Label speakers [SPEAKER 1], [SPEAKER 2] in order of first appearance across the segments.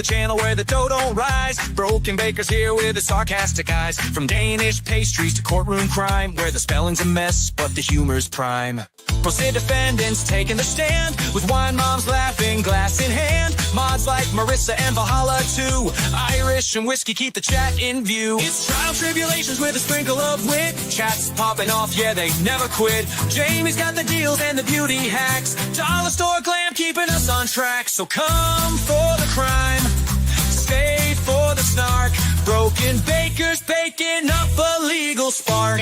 [SPEAKER 1] channel where the dough don't rise. Broken bakers here with the sarcastic eyes. From Danish pastries to courtroom crime, where the spelling's a mess, but the humor's prime. Pro se defendants taking the stand, with wine moms laughing, glass in hand. Mods like Marissa and Valhalla too. Irish and whiskey keep the chat in view. It's trial tribulations with a sprinkle of wit. Chats popping off, yeah, they never quit. Jamie's got the deals and the beauty hacks. Dollar store glam keeping us on track. So come for the crime, stay for the snark. Broken bakers baking up a legal spark.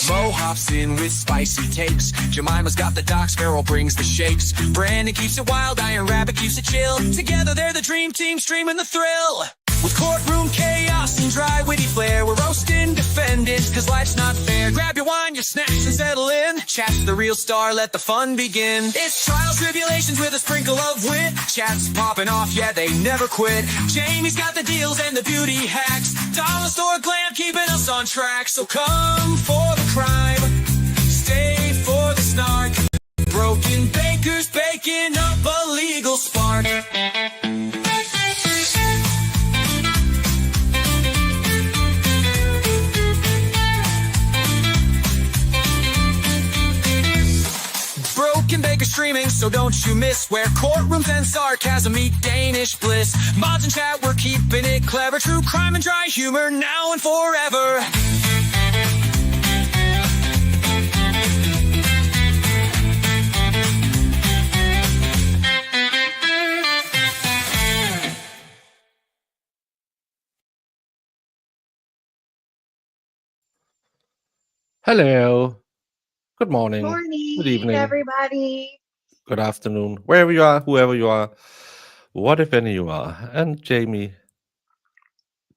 [SPEAKER 1] Mo hops in with spicy takes. Jemima's got the docs, Farrell brings the shakes. Brandon keeps it wild, Iron Rabbit keeps it chill. Together they're the dream team, streaming the thrill. With courtroom chaos and dry witty flair, we're roasting defendants, cause life's not fair. Grab your wine, your snacks, and settle in. Chat's the real star, let the fun begin. It's trials, tribulations with a sprinkle of wit. Chats popping off, yeah, they never quit. Jamie's got the deals and the beauty hacks. Dollar store glam keeping us on track. So come for the crime, stay for the snark. Broken bakers baking up a legal spark. Broken Baker streaming, so don't you miss, where courtrooms and sarcasm meet Danish bliss. Mods and chat, we're keeping it clever. True crime and dry humor now and forever.
[SPEAKER 2] Hello. Good morning.
[SPEAKER 3] Morning,
[SPEAKER 2] Good evening.
[SPEAKER 3] everybody.
[SPEAKER 2] Good afternoon. Wherever you are, whoever you are, what if any you are. And Jamie,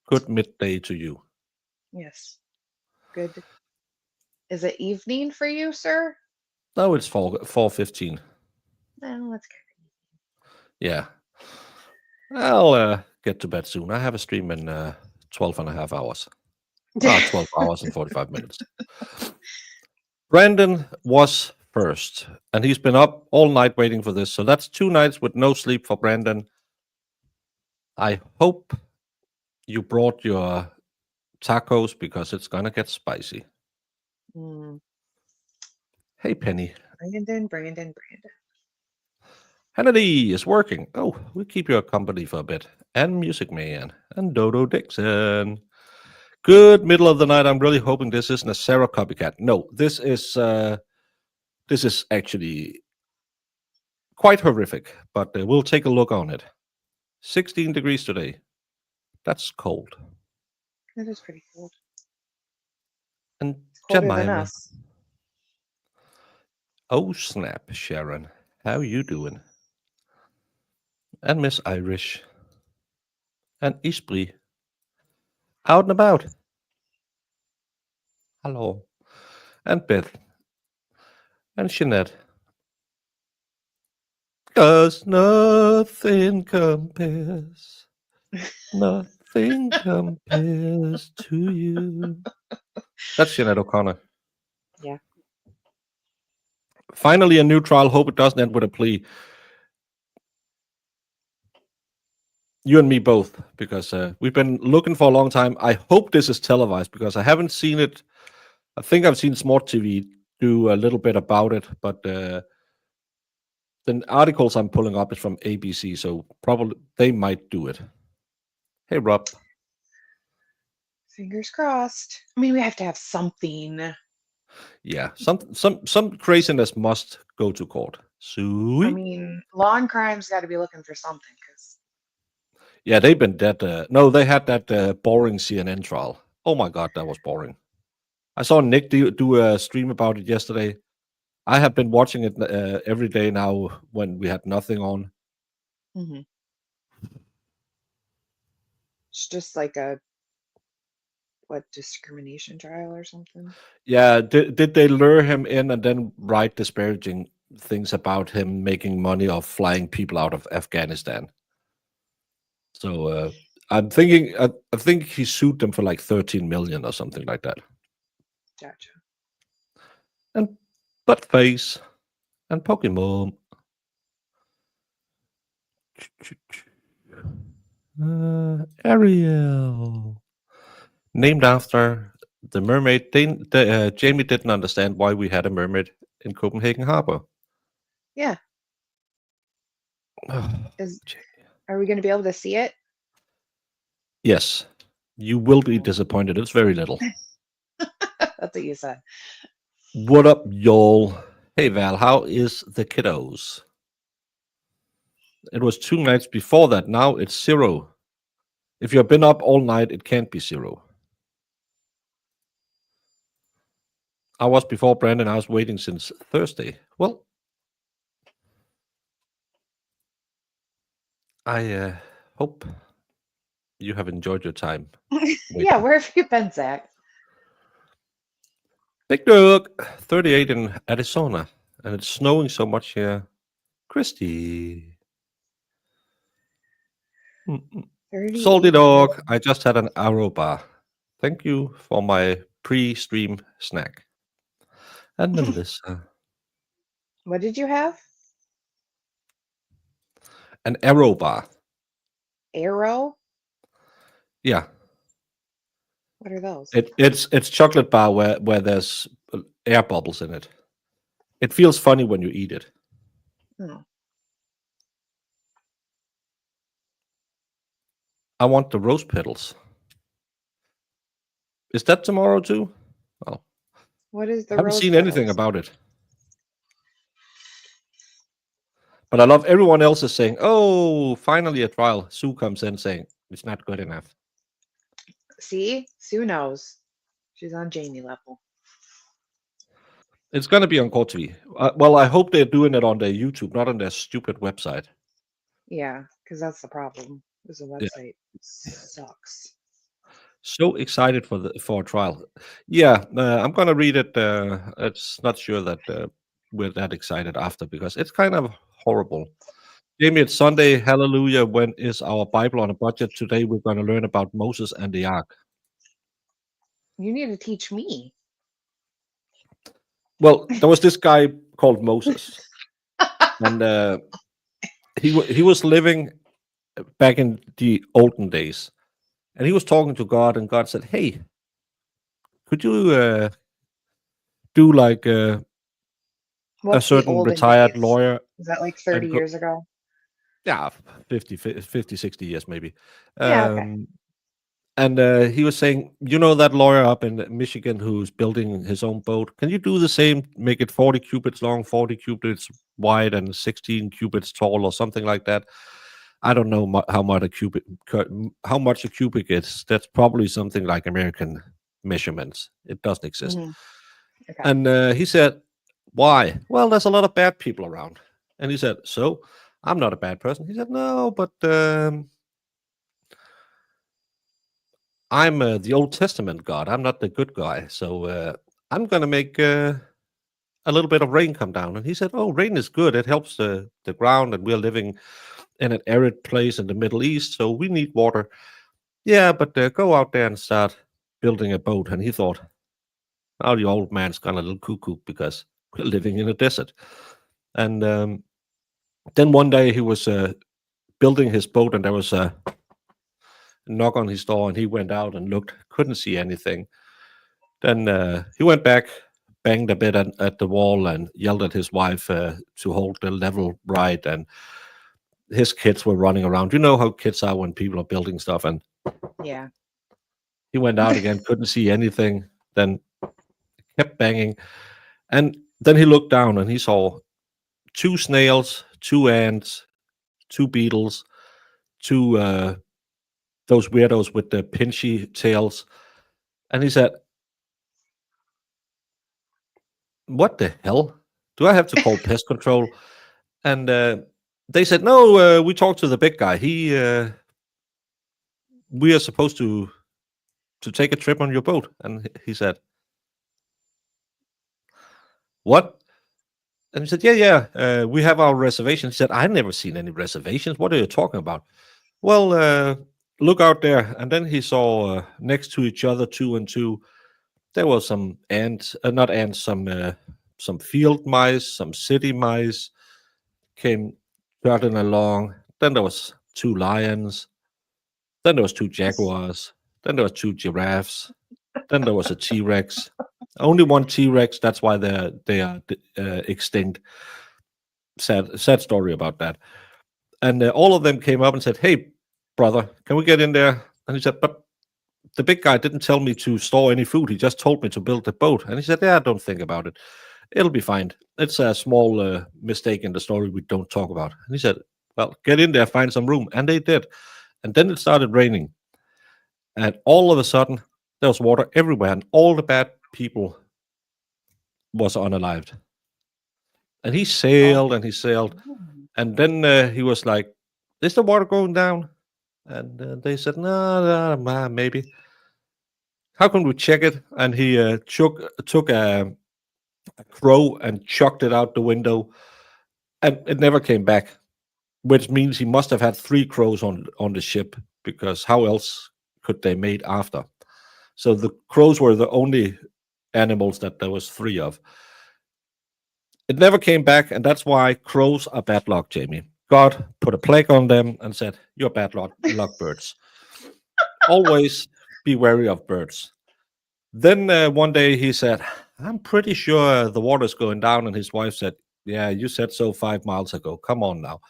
[SPEAKER 2] good midday to you.
[SPEAKER 3] Yes. Good. Is it evening for you, sir?
[SPEAKER 2] No, it's 4:15.
[SPEAKER 3] No, that's good.
[SPEAKER 2] Yeah. I'll get to bed soon. I have a stream in 12 and a half hours. 12 hours and 45 minutes. Brandon was first, and he's been up all night waiting for this. So that's 2 nights with no sleep for Brandon. I hope you brought your tacos because it's gonna get spicy. Hey, Penny.
[SPEAKER 3] Brandon.
[SPEAKER 2] Hannity is working. Oh, we keep your company for a bit. And Music Man and Dodo Dixon. Good middle of the night. I'm really hoping this isn't a Sarah copycat. No, this is actually quite horrific, but we'll take a look on it. 16 degrees today. That's cold.
[SPEAKER 3] That is pretty cold.
[SPEAKER 2] And
[SPEAKER 3] It's colder than
[SPEAKER 2] Jemima.
[SPEAKER 3] us.
[SPEAKER 2] Oh, snap, Sharon. How you doing? And Miss Irish. And Isbri. Out and about. Hello. And Beth. And Jeanette. 'Cause nothing compares. Nothing compares to you. That's Jeanette O'Connor.
[SPEAKER 3] Yeah.
[SPEAKER 2] Finally, a new trial. Hope it doesn't end with a plea. You and me both, because we've been looking for a long time. I hope this is televised because I haven't seen it. I think I've seen Smart TV do a little bit about it, but the articles I'm pulling up is from ABC, so probably they might do it. Hey, Rob.
[SPEAKER 3] Fingers crossed. I mean, we have to have something.
[SPEAKER 2] Yeah, some craziness must go to court. Sweet.
[SPEAKER 3] I mean, law and crime's got to be looking for something, because
[SPEAKER 2] Yeah, they've been dead. No, they had that boring CNN trial. Oh my God, that was boring. I saw Nick do a stream about it yesterday. I have been watching it every day now when we had nothing on.
[SPEAKER 3] it's just like a discrimination trial or something.
[SPEAKER 2] Yeah, did they lure him in and then write disparaging things about him making money off flying people out of Afghanistan? So I'm thinking, I think he sued them for like 13 million or something like that.
[SPEAKER 3] Gotcha.
[SPEAKER 2] And Buttface and Pokemon. Ariel. Named after the mermaid. Jamie didn't understand why we had a mermaid in Copenhagen Harbor.
[SPEAKER 3] Yeah.
[SPEAKER 2] Oh,
[SPEAKER 3] Is Are we going to be able to see it?
[SPEAKER 2] yes, you will be disappointed. It's very little.
[SPEAKER 3] That's what you said.
[SPEAKER 2] What up, y'all? Hey, Val, how is the kiddos? It was 2 nights before that. Now it's 0. If you've been up all night, it can't be 0. I was before Brandon. I was waiting since Thursday. Well, I hope you have enjoyed your time.
[SPEAKER 3] Yeah, where have you been, Zach?
[SPEAKER 2] Big Dog, 38 in Arizona, and it's snowing so much here. Christy. Salty
[SPEAKER 3] 38.
[SPEAKER 2] Dog, I just had an arrow bar. Thank you for my pre-stream snack. And Melissa.
[SPEAKER 3] What did you have?
[SPEAKER 2] An arrow bar.
[SPEAKER 3] Arrow?
[SPEAKER 2] Yeah.
[SPEAKER 3] What are those?
[SPEAKER 2] It's chocolate bar where there's air bubbles in it. It feels funny when you eat it.
[SPEAKER 3] Oh.
[SPEAKER 2] I want the rose petals. Is that tomorrow too? Oh,
[SPEAKER 3] What is the
[SPEAKER 2] haven't
[SPEAKER 3] rose
[SPEAKER 2] seen anything
[SPEAKER 3] petals?
[SPEAKER 2] about it. But I love everyone else is saying, "Oh, finally a trial." Sue comes in saying it's not good enough.
[SPEAKER 3] See? Sue knows. She's on Jamie level.
[SPEAKER 2] It's going to be on Court TV. Well, I hope they're doing it on their YouTube, not on their stupid website.
[SPEAKER 3] Yeah, because that's the problem. Is the website sucks.
[SPEAKER 2] So excited for a trial. Yeah, I'm going to read it. It's not sure that we're that excited after because it's kind of horrible. Jamie, it's Sunday. Hallelujah. When is our Bible on a budget? Today we're going to learn about Moses and the Ark.
[SPEAKER 3] You need to teach me.
[SPEAKER 2] Well, there was this guy called Moses, and he was living back in the olden days, and he was talking to God, and God said, "Hey, could you do like a
[SPEAKER 3] What's the
[SPEAKER 2] certain
[SPEAKER 3] olden
[SPEAKER 2] retired
[SPEAKER 3] days?
[SPEAKER 2] lawyer?"
[SPEAKER 3] Is that like 30
[SPEAKER 2] And go,
[SPEAKER 3] years ago?
[SPEAKER 2] yeah, 50, 60 years maybe.
[SPEAKER 3] Yeah, okay.
[SPEAKER 2] And he was saying, you know that lawyer up in Michigan who's building his own boat? Can you do the same? Make it 40 cubits long, 40 cubits wide, and 16 cubits tall, or something like that. I don't know how much a cubic is. That's probably something like American measurements. It doesn't exist.
[SPEAKER 3] Mhm. Okay.
[SPEAKER 2] And he said, why? Well, there's a lot of bad people around. And he said, so I'm not a bad person. He said, no, but I'm the Old Testament God. I'm not the good guy. So I'm going to make a little bit of rain come down. And he said, oh, rain is good. It helps the ground. And we're living in an arid place in the Middle East. So we need water. Yeah, but go out there and start building a boat. And he thought, oh, the old man's gone a little cuckoo because we're living in a desert. And then one day he was building his boat and there was a knock on his door and he went out and looked, couldn't see anything. Then he went back, banged a bit at the wall and yelled at his wife to hold the level right. And his kids were running around. You know how kids are when people are building stuff. And
[SPEAKER 3] Yeah.
[SPEAKER 2] he went out again, couldn't see anything, then kept banging. And then he looked down and he saw 2 snails, 2 ants, 2 beetles, 2 those weirdos with the pinchy tails. And he said, what the hell? Do I have to call pest control? And they said, no, we talked to the big guy. We are supposed to take a trip on your boat. And he said, what? And he said, yeah, we have our reservations. He said, I've never seen any reservations. What are you talking about? Well, look out there. And then he saw next to each other, 2 and 2, there was some ants, not ants, some field mice, some city mice came trotting along. Then there was 2 lions. Then there was 2 jaguars. Then there was 2 giraffes. Then there was a T-Rex. Only one T-Rex. That's why they are extinct. Sad story about that. And all of them came up and said, "Hey, brother, can we get in there?" And he said, "But the big guy didn't tell me to store any food. He just told me to build the boat." And he said, "Yeah, don't think about it. It'll be fine. It's a small mistake in the story we don't talk about." And he said, "Well, get in there, find some room." And they did. And then it started raining. And all of a sudden, there was water everywhere, and all the bad people was unalived. And he sailed and he sailed. And then he was like, "Is the water going down?" And they said, "No, maybe. How can we check it?" And he took a crow and chucked it out the window, and it never came back. Which means he must have had 3 crows on the ship, because how else could they mate after? So the crows were the only animals that there was 3 of. It never came back, and that's why crows are bad luck, Jamie. God put a plague on them and said, "You're bad luck birds. Always be wary of birds." Then one day he said, "I'm pretty sure the water's going down." And his wife said, "Yeah, you said so 5 miles ago. Come on now."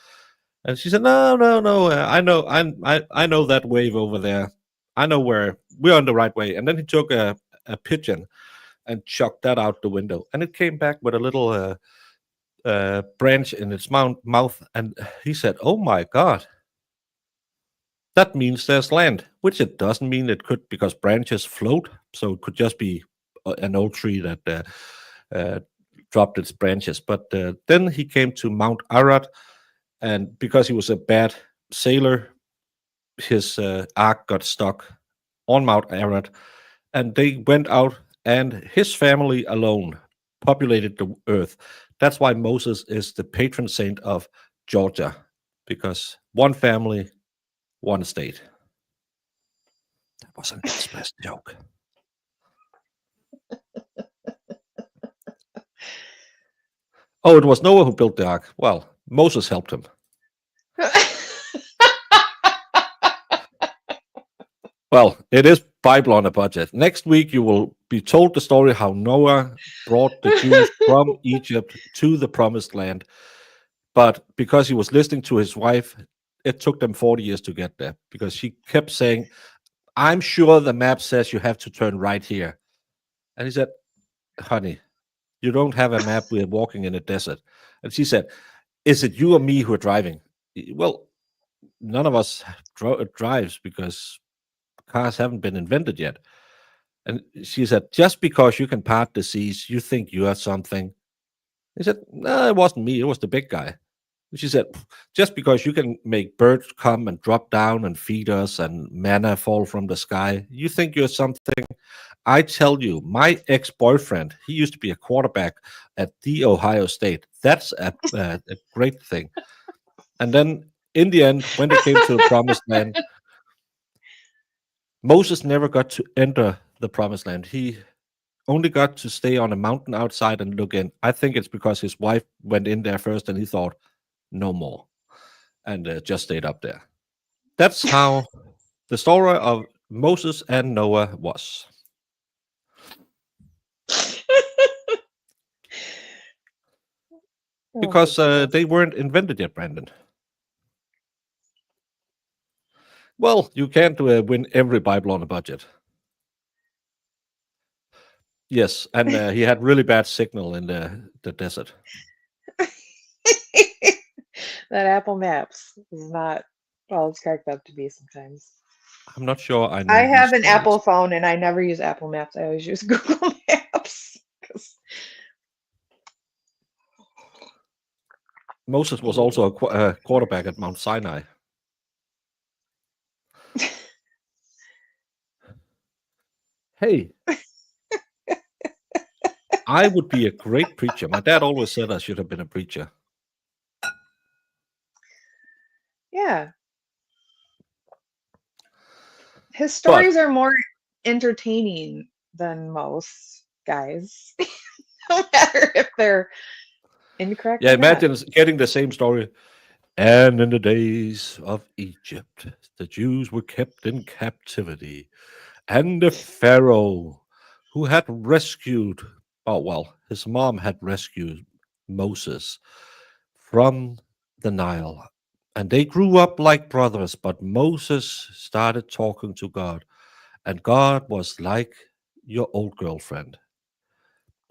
[SPEAKER 2] And she said, "No, no, no. I know that wave over there. I know where we're on the right way." And then he took a pigeon and chucked that out the window, and it came back with a little branch in its mouth. And he said, "Oh my God, that means there's land," which it doesn't mean. It could, because branches float, so it could just be an old tree that dropped its branches. But then he came to Mount Arad, and because he was a bad sailor, his ark got stuck on Mount Arad, and they went out, and his family alone populated the earth. That's why Moses is the patron saint of Georgia, because one family, one state. That was an express joke. Oh, it was Noah who built the ark. Well, Moses helped him. Well, it is Bible on a budget. Next week, you will be told the story how Noah brought the Jews from Egypt to the promised land. But because he was listening to his wife, it took them 40 years to get there, because she kept saying, "I'm sure the map says you have to turn right here." And he said, "Honey, you don't have a map. We're walking in a desert." And she said, "Is it you or me who are driving?" Well, none of us drives, because cars haven't been invented yet. And she said, "Just because you can part the seas, you think you are something." He said, "No, it wasn't me. It was the big guy." She said, "Just because you can make birds come and drop down and feed us and manna fall from the sky, you think you're something. I tell you, my ex-boyfriend, he used to be a quarterback at the Ohio State. That's a great thing." And then in the end, when they came to the promised land, Moses never got to enter the promised land. He only got to stay on a mountain outside and look in. I think it's because his wife went in there first, and he thought, "No more," and just stayed up there. That's how the story of Moses and Noah was. Because they weren't invented yet, Brandon. Well, you can't win every Bible on a budget. Yes, and he had really bad signal in the desert.
[SPEAKER 3] That Apple Maps is not well, it's cracked up to be sometimes.
[SPEAKER 2] I'm not sure I know
[SPEAKER 3] I have
[SPEAKER 2] these
[SPEAKER 3] an
[SPEAKER 2] stories.
[SPEAKER 3] Apple phone and I never use Apple Maps. I always use Google Maps.
[SPEAKER 2] Moses was also a quarterback at Mount Sinai. Hey, I would be a great preacher. My dad always said I should have been a preacher.
[SPEAKER 3] Yeah. His stories are more entertaining than most guys, no matter if they're incorrect.
[SPEAKER 2] Yeah,
[SPEAKER 3] or not.
[SPEAKER 2] imagine getting the same story And in the days of Egypt, the Jews were kept in captivity. And the Pharaoh, who had rescued, oh, well, his mom had rescued Moses from the Nile. And they grew up like brothers, but Moses started talking to God. And God was like your old girlfriend,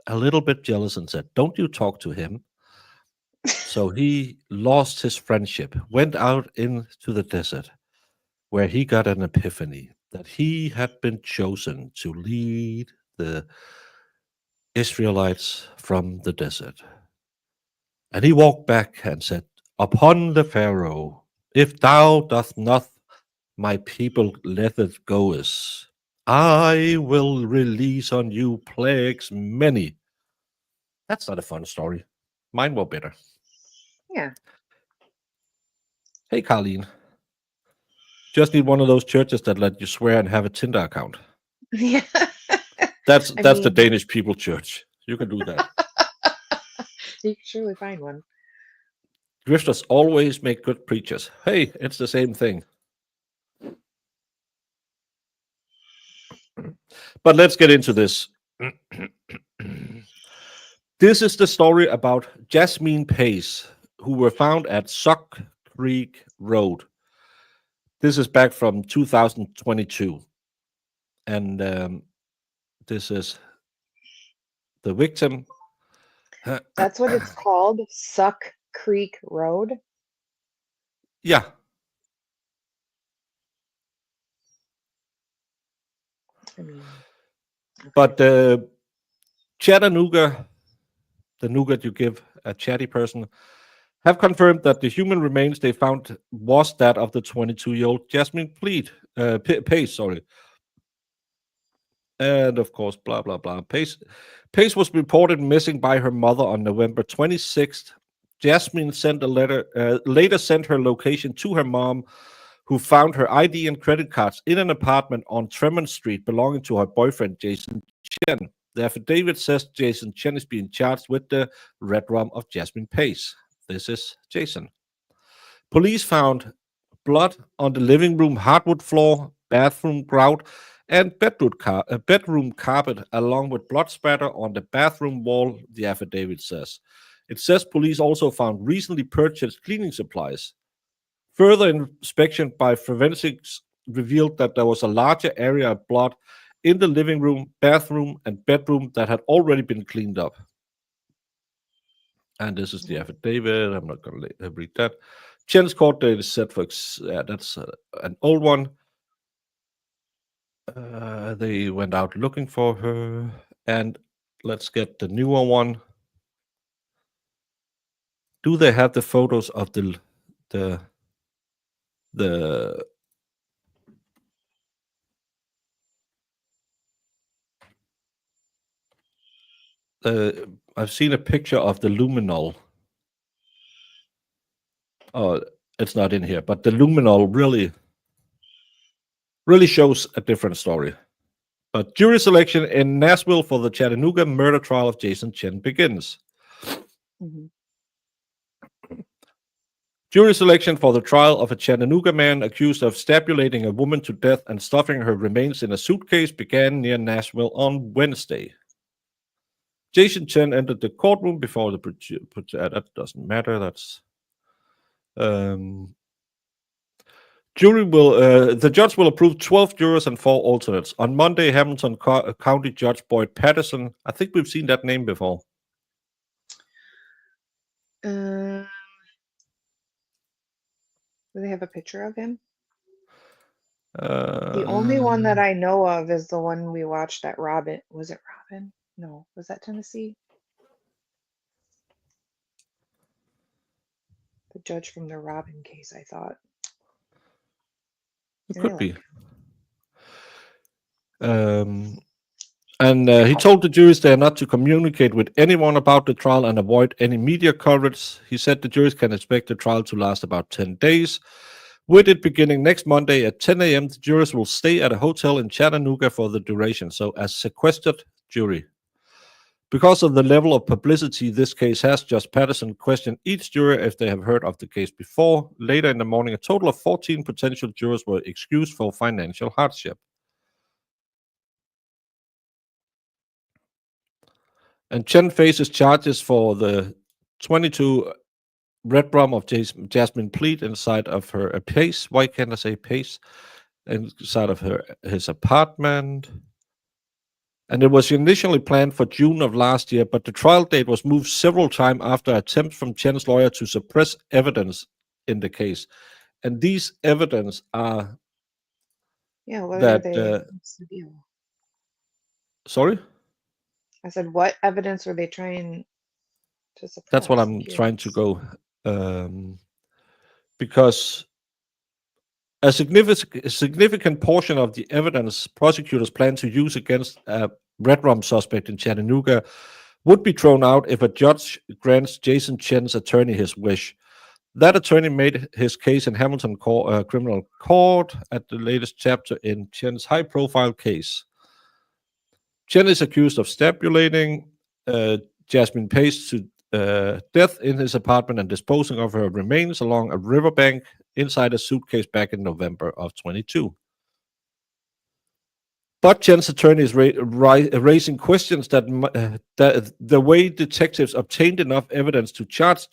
[SPEAKER 2] a little bit jealous and said, "Don't you talk to him." So he lost his friendship, went out into the desert, where he got an epiphany that he had been chosen to lead the Israelites from the desert. And he walked back and said, "Upon the Pharaoh, if thou doth not my people let it goes, I will release on you plagues many." That's not a fun story. Mine were better.
[SPEAKER 3] Yeah.
[SPEAKER 2] Hey, Colleen. Just need one of those churches that let you swear and have a Tinder account.
[SPEAKER 3] Yeah.
[SPEAKER 2] That's
[SPEAKER 3] I
[SPEAKER 2] the
[SPEAKER 3] mean,
[SPEAKER 2] Danish people church. You can do that.
[SPEAKER 3] you can surely find one.
[SPEAKER 2] Drifters always make good preachers. Hey, it's the same thing. But let's get into this. This is the story about Jasmine Pace, who were found at Suck Creek Road. This is back from 2022. And this is the victim.
[SPEAKER 3] That's what it's called, Suck Creek Road.
[SPEAKER 2] Yeah.
[SPEAKER 3] I mean, okay.
[SPEAKER 2] But Chattanooga, the nougat you give a chatty person, have confirmed that the human remains they found was that of the 22-year-old Jasmine Pace, sorry. And of course, blah, blah, blah. Pace was reported missing by her mother on November 26th. Jasmine sent a letter, later sent her location to her mom, who found her ID and credit cards in an apartment on Tremont Street belonging to her boyfriend, Jason Chen. The affidavit says Jason Chen is being charged with the red rum of Jasmine Pace. This is Jason. Police found blood on the living room hardwood floor, bathroom grout, and bedroom carpet, along with blood spatter on the bathroom wall, the affidavit says. It says police also found recently purchased cleaning supplies. Further inspection by forensics revealed that there was a larger area of blood in the living room, bathroom, and bedroom that had already been cleaned up. And this is the affidavit. I'm not going to read that. Chen's court date is set for, that's an old one. They went out looking for her. And let's get the newer one. Do they have the photos of the I've seen a picture of the luminol. Oh, it's not in here, but the luminol really shows a different story. But jury selection in Nashville for the Chattanooga murder trial of Jason Chen begins.
[SPEAKER 3] Mm-hmm.
[SPEAKER 2] Jury selection for the trial of a Chattanooga man accused of strangulating a woman to death and stuffing her remains in a suitcase began near Nashville on Wednesday. Jason Chen entered the courtroom before the that doesn't matter. That's the judge will approve 12 jurors and 4 alternates. On Monday, Hamilton County Judge Boyd Patterson, I think we've seen that name before.
[SPEAKER 3] Do they have a picture of him? The only one that I know of is the one we watched at Robin. Was it Robin? No, was that Tennessee? The judge from the Robin case, I thought.
[SPEAKER 2] It could be. And he told the juries they are not to communicate with anyone about the trial and avoid any media coverage. He said the juries can expect the trial to last about 10 days. With it beginning next Monday at 10 a.m., the jurors will stay at a hotel in Chattanooga for the duration, so as sequestered jury. Because of the level of publicity this case has, Judge Patterson questioned each juror if they have heard of the case before. Later in the morning, a total of 14 potential jurors were excused for financial hardship. And Chen faces charges for the 22 red rum of Jasmine Pleat inside of her Pace. Why can't I say Pace? Inside of his apartment. And it was initially planned for June of last year, but the trial date was moved several times after attempts from Chen's lawyer to suppress evidence in the case. And these evidence are
[SPEAKER 3] Yeah, what are
[SPEAKER 2] that.
[SPEAKER 3] they? What's the deal?
[SPEAKER 2] Sorry?
[SPEAKER 3] I said, what evidence were they trying to suppress?
[SPEAKER 2] That's what I'm trying to go. Because a significant portion of the evidence prosecutors plan to use against a red rum suspect in Chattanooga would be thrown out if a judge grants Jason Chen's attorney his wish. That attorney made his case in Hamilton criminal court at the latest chapter in Chen's high-profile case. Chen is accused of stabulating Jasmine Pace to death in his apartment and disposing of her remains along a riverbank inside a suitcase back in November of 22. But Chen's attorney is raising questions that the way detectives obtained enough evidence to charge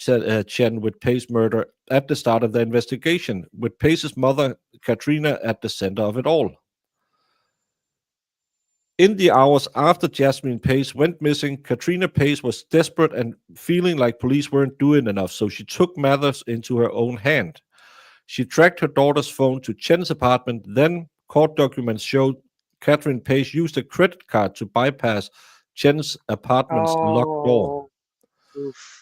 [SPEAKER 2] Chen with Pace's murder at the start of the investigation, with Pace's mother, Katrina, at the center of it all. In the hours after Jasmine Pace went missing, Katrina Pace was desperate and feeling like police weren't doing enough, so she took matters into her own hand. She tracked her daughter's phone to Chen's apartment. Then court documents showed Catherine Pace used a credit card to bypass Chen's apartment's locked door.
[SPEAKER 3] Oof.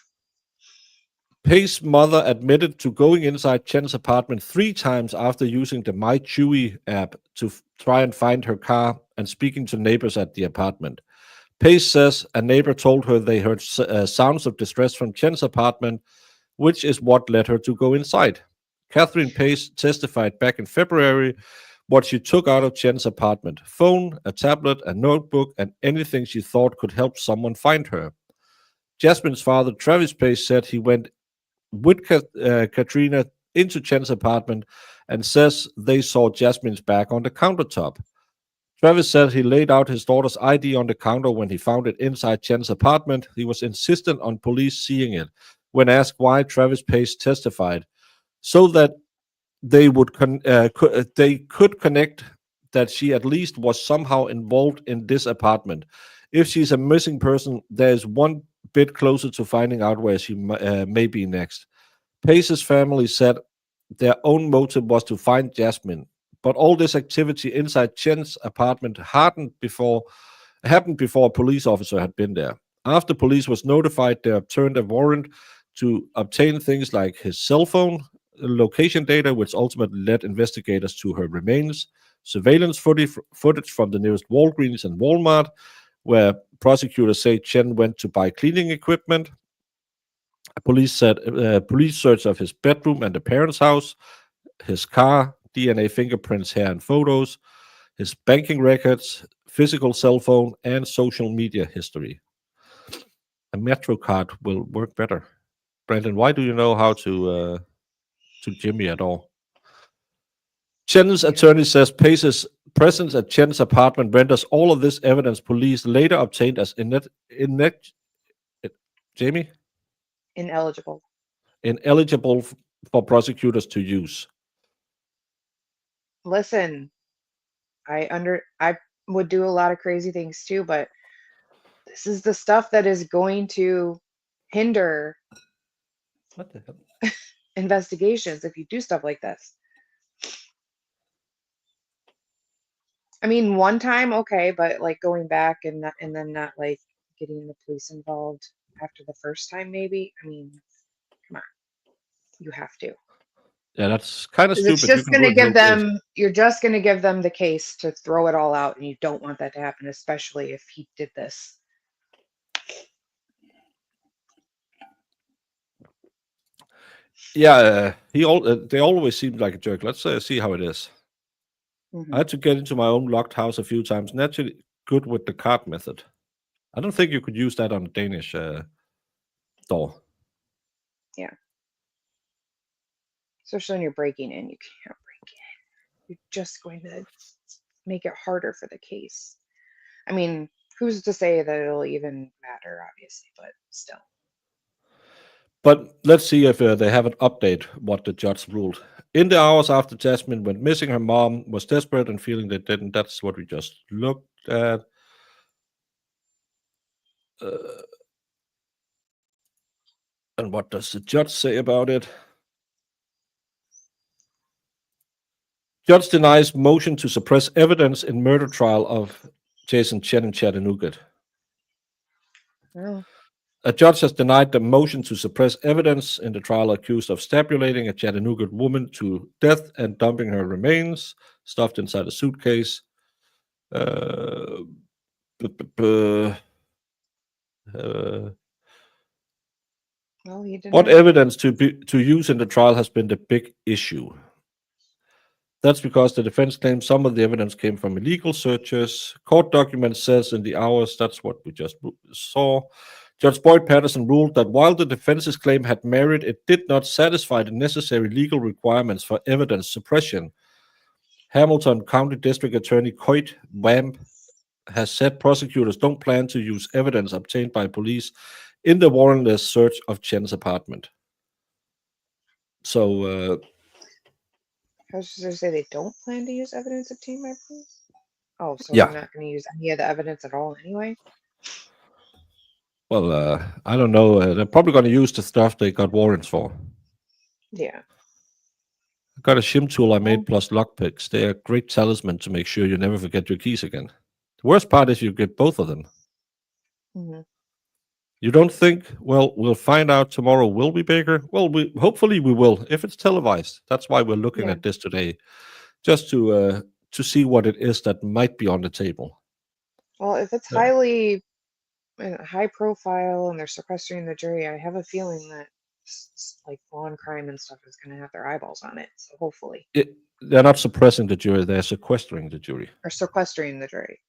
[SPEAKER 2] Pace's mother admitted to going inside Chen's apartment 3 times after using the My Chewy app to try and find her car and speaking to neighbors at the apartment. Pace says a neighbor told her they heard sounds of distress from Chen's apartment, which is what led her to go inside. Catherine Pace testified back in February what she took out of Chen's apartment: phone, a tablet, a notebook, and anything she thought could help someone find her. Jasmine's father, Travis Pace, said he went with Katrina into Chen's apartment and says they saw Jasmine's bag on the countertop. Travis said he laid out his daughter's ID on the counter when he found it inside Chen's apartment. He was insistent on police seeing it. When asked why, Travis Pace testified, so that they could connect that she at least was somehow involved in this apartment. If she's a missing person, there is one bit closer to finding out where she may be next. Pace's family said their own motive was to find Jasmine, but all this activity inside Chen's apartment happened before a police officer had been there. After police was notified, they obtained a warrant to obtain things like his cell phone, location data, which ultimately led investigators to her remains, surveillance footage from the nearest Walgreens and Walmart, where prosecutors say Chen went to buy cleaning equipment. Police said police search of his bedroom and the parents' house, his car, DNA fingerprints, hair, and photos, his banking records, physical cell phone, and social media history. A Metro card will work better. Brandon, why do you know how to Jimmy at all? Chen's attorney says Pace's presence at Chen's apartment renders all of this evidence police later obtained as Jamie? Ineligible for prosecutors to use.
[SPEAKER 3] Listen, I would do a lot of crazy things too, but this is the stuff that is going to hinder
[SPEAKER 2] What the hell?
[SPEAKER 3] investigations if you do stuff like this. I mean, one time, okay, but like going back and then not like getting the police involved after the first time, maybe. I mean, come on, you have to.
[SPEAKER 2] Yeah, that's kind of
[SPEAKER 3] 'Cause
[SPEAKER 2] stupid.
[SPEAKER 3] it's just
[SPEAKER 2] You can
[SPEAKER 3] going to
[SPEAKER 2] ruin
[SPEAKER 3] give
[SPEAKER 2] your case.
[SPEAKER 3] them, you're just going to give them the case to throw it all out, and you don't want that to happen, especially if he did this.
[SPEAKER 2] Yeah, they always seem like a jerk. Let's see how it is. I had to get into my own locked house a few times. Naturally good with the card method. I don't think you could use that on a Danish door.
[SPEAKER 3] Yeah. Especially when you're breaking in, you can't break in. You're just going to make it harder for the case. I mean, who's to say that it'll even matter, obviously, but still.
[SPEAKER 2] But let's see if they have an update what the judge ruled. In the hours after Jasmine went missing, her mom was desperate and feeling they didn't. That's what we just looked at. And what does the judge say about it? Judge denies motion to suppress evidence in murder trial of Jason Chen in Chattanooga.
[SPEAKER 3] Oh.
[SPEAKER 2] A judge has denied the motion to suppress evidence in the trial accused of stabulating a Chattanooga woman to death and dumping her remains stuffed inside a suitcase.
[SPEAKER 3] Well, he denied
[SPEAKER 2] What
[SPEAKER 3] it.
[SPEAKER 2] evidence to use in the trial has been the big issue. That's because the defense claims some of the evidence came from illegal searches. Court document says in the hours, that's what we just saw. Judge Boyd Patterson ruled that while the defense's claim had merit, it did not satisfy the necessary legal requirements for evidence suppression. Hamilton County District Attorney Coit Wamp has said prosecutors don't plan to use evidence obtained by police in the warrantless search of Chen's apartment. So,
[SPEAKER 3] I was just going to say they don't plan to use evidence obtained by police. Oh, so
[SPEAKER 2] yeah.
[SPEAKER 3] they're not going to use any of the evidence at all anyway?
[SPEAKER 2] Well, I don't know. They're probably going to use the stuff they got warrants for.
[SPEAKER 3] Yeah.
[SPEAKER 2] I got a shim tool I made plus lockpicks. They are great talisman to make sure you never forget your keys again. The worst part is you get both of them.
[SPEAKER 3] Mm-hmm.
[SPEAKER 2] You don't think, well, we'll find out tomorrow, will we, Baker? Well, hopefully we will, if it's televised. That's why we're looking at this today, just to see what it is that might be on the table.
[SPEAKER 3] Well, if it's highly high profile and they're sequestering the jury, I have a feeling that like law crime and stuff is going to have their eyeballs on it. So hopefully.
[SPEAKER 2] They're not suppressing the jury, they're sequestering the jury.
[SPEAKER 3] Or sequestering the jury.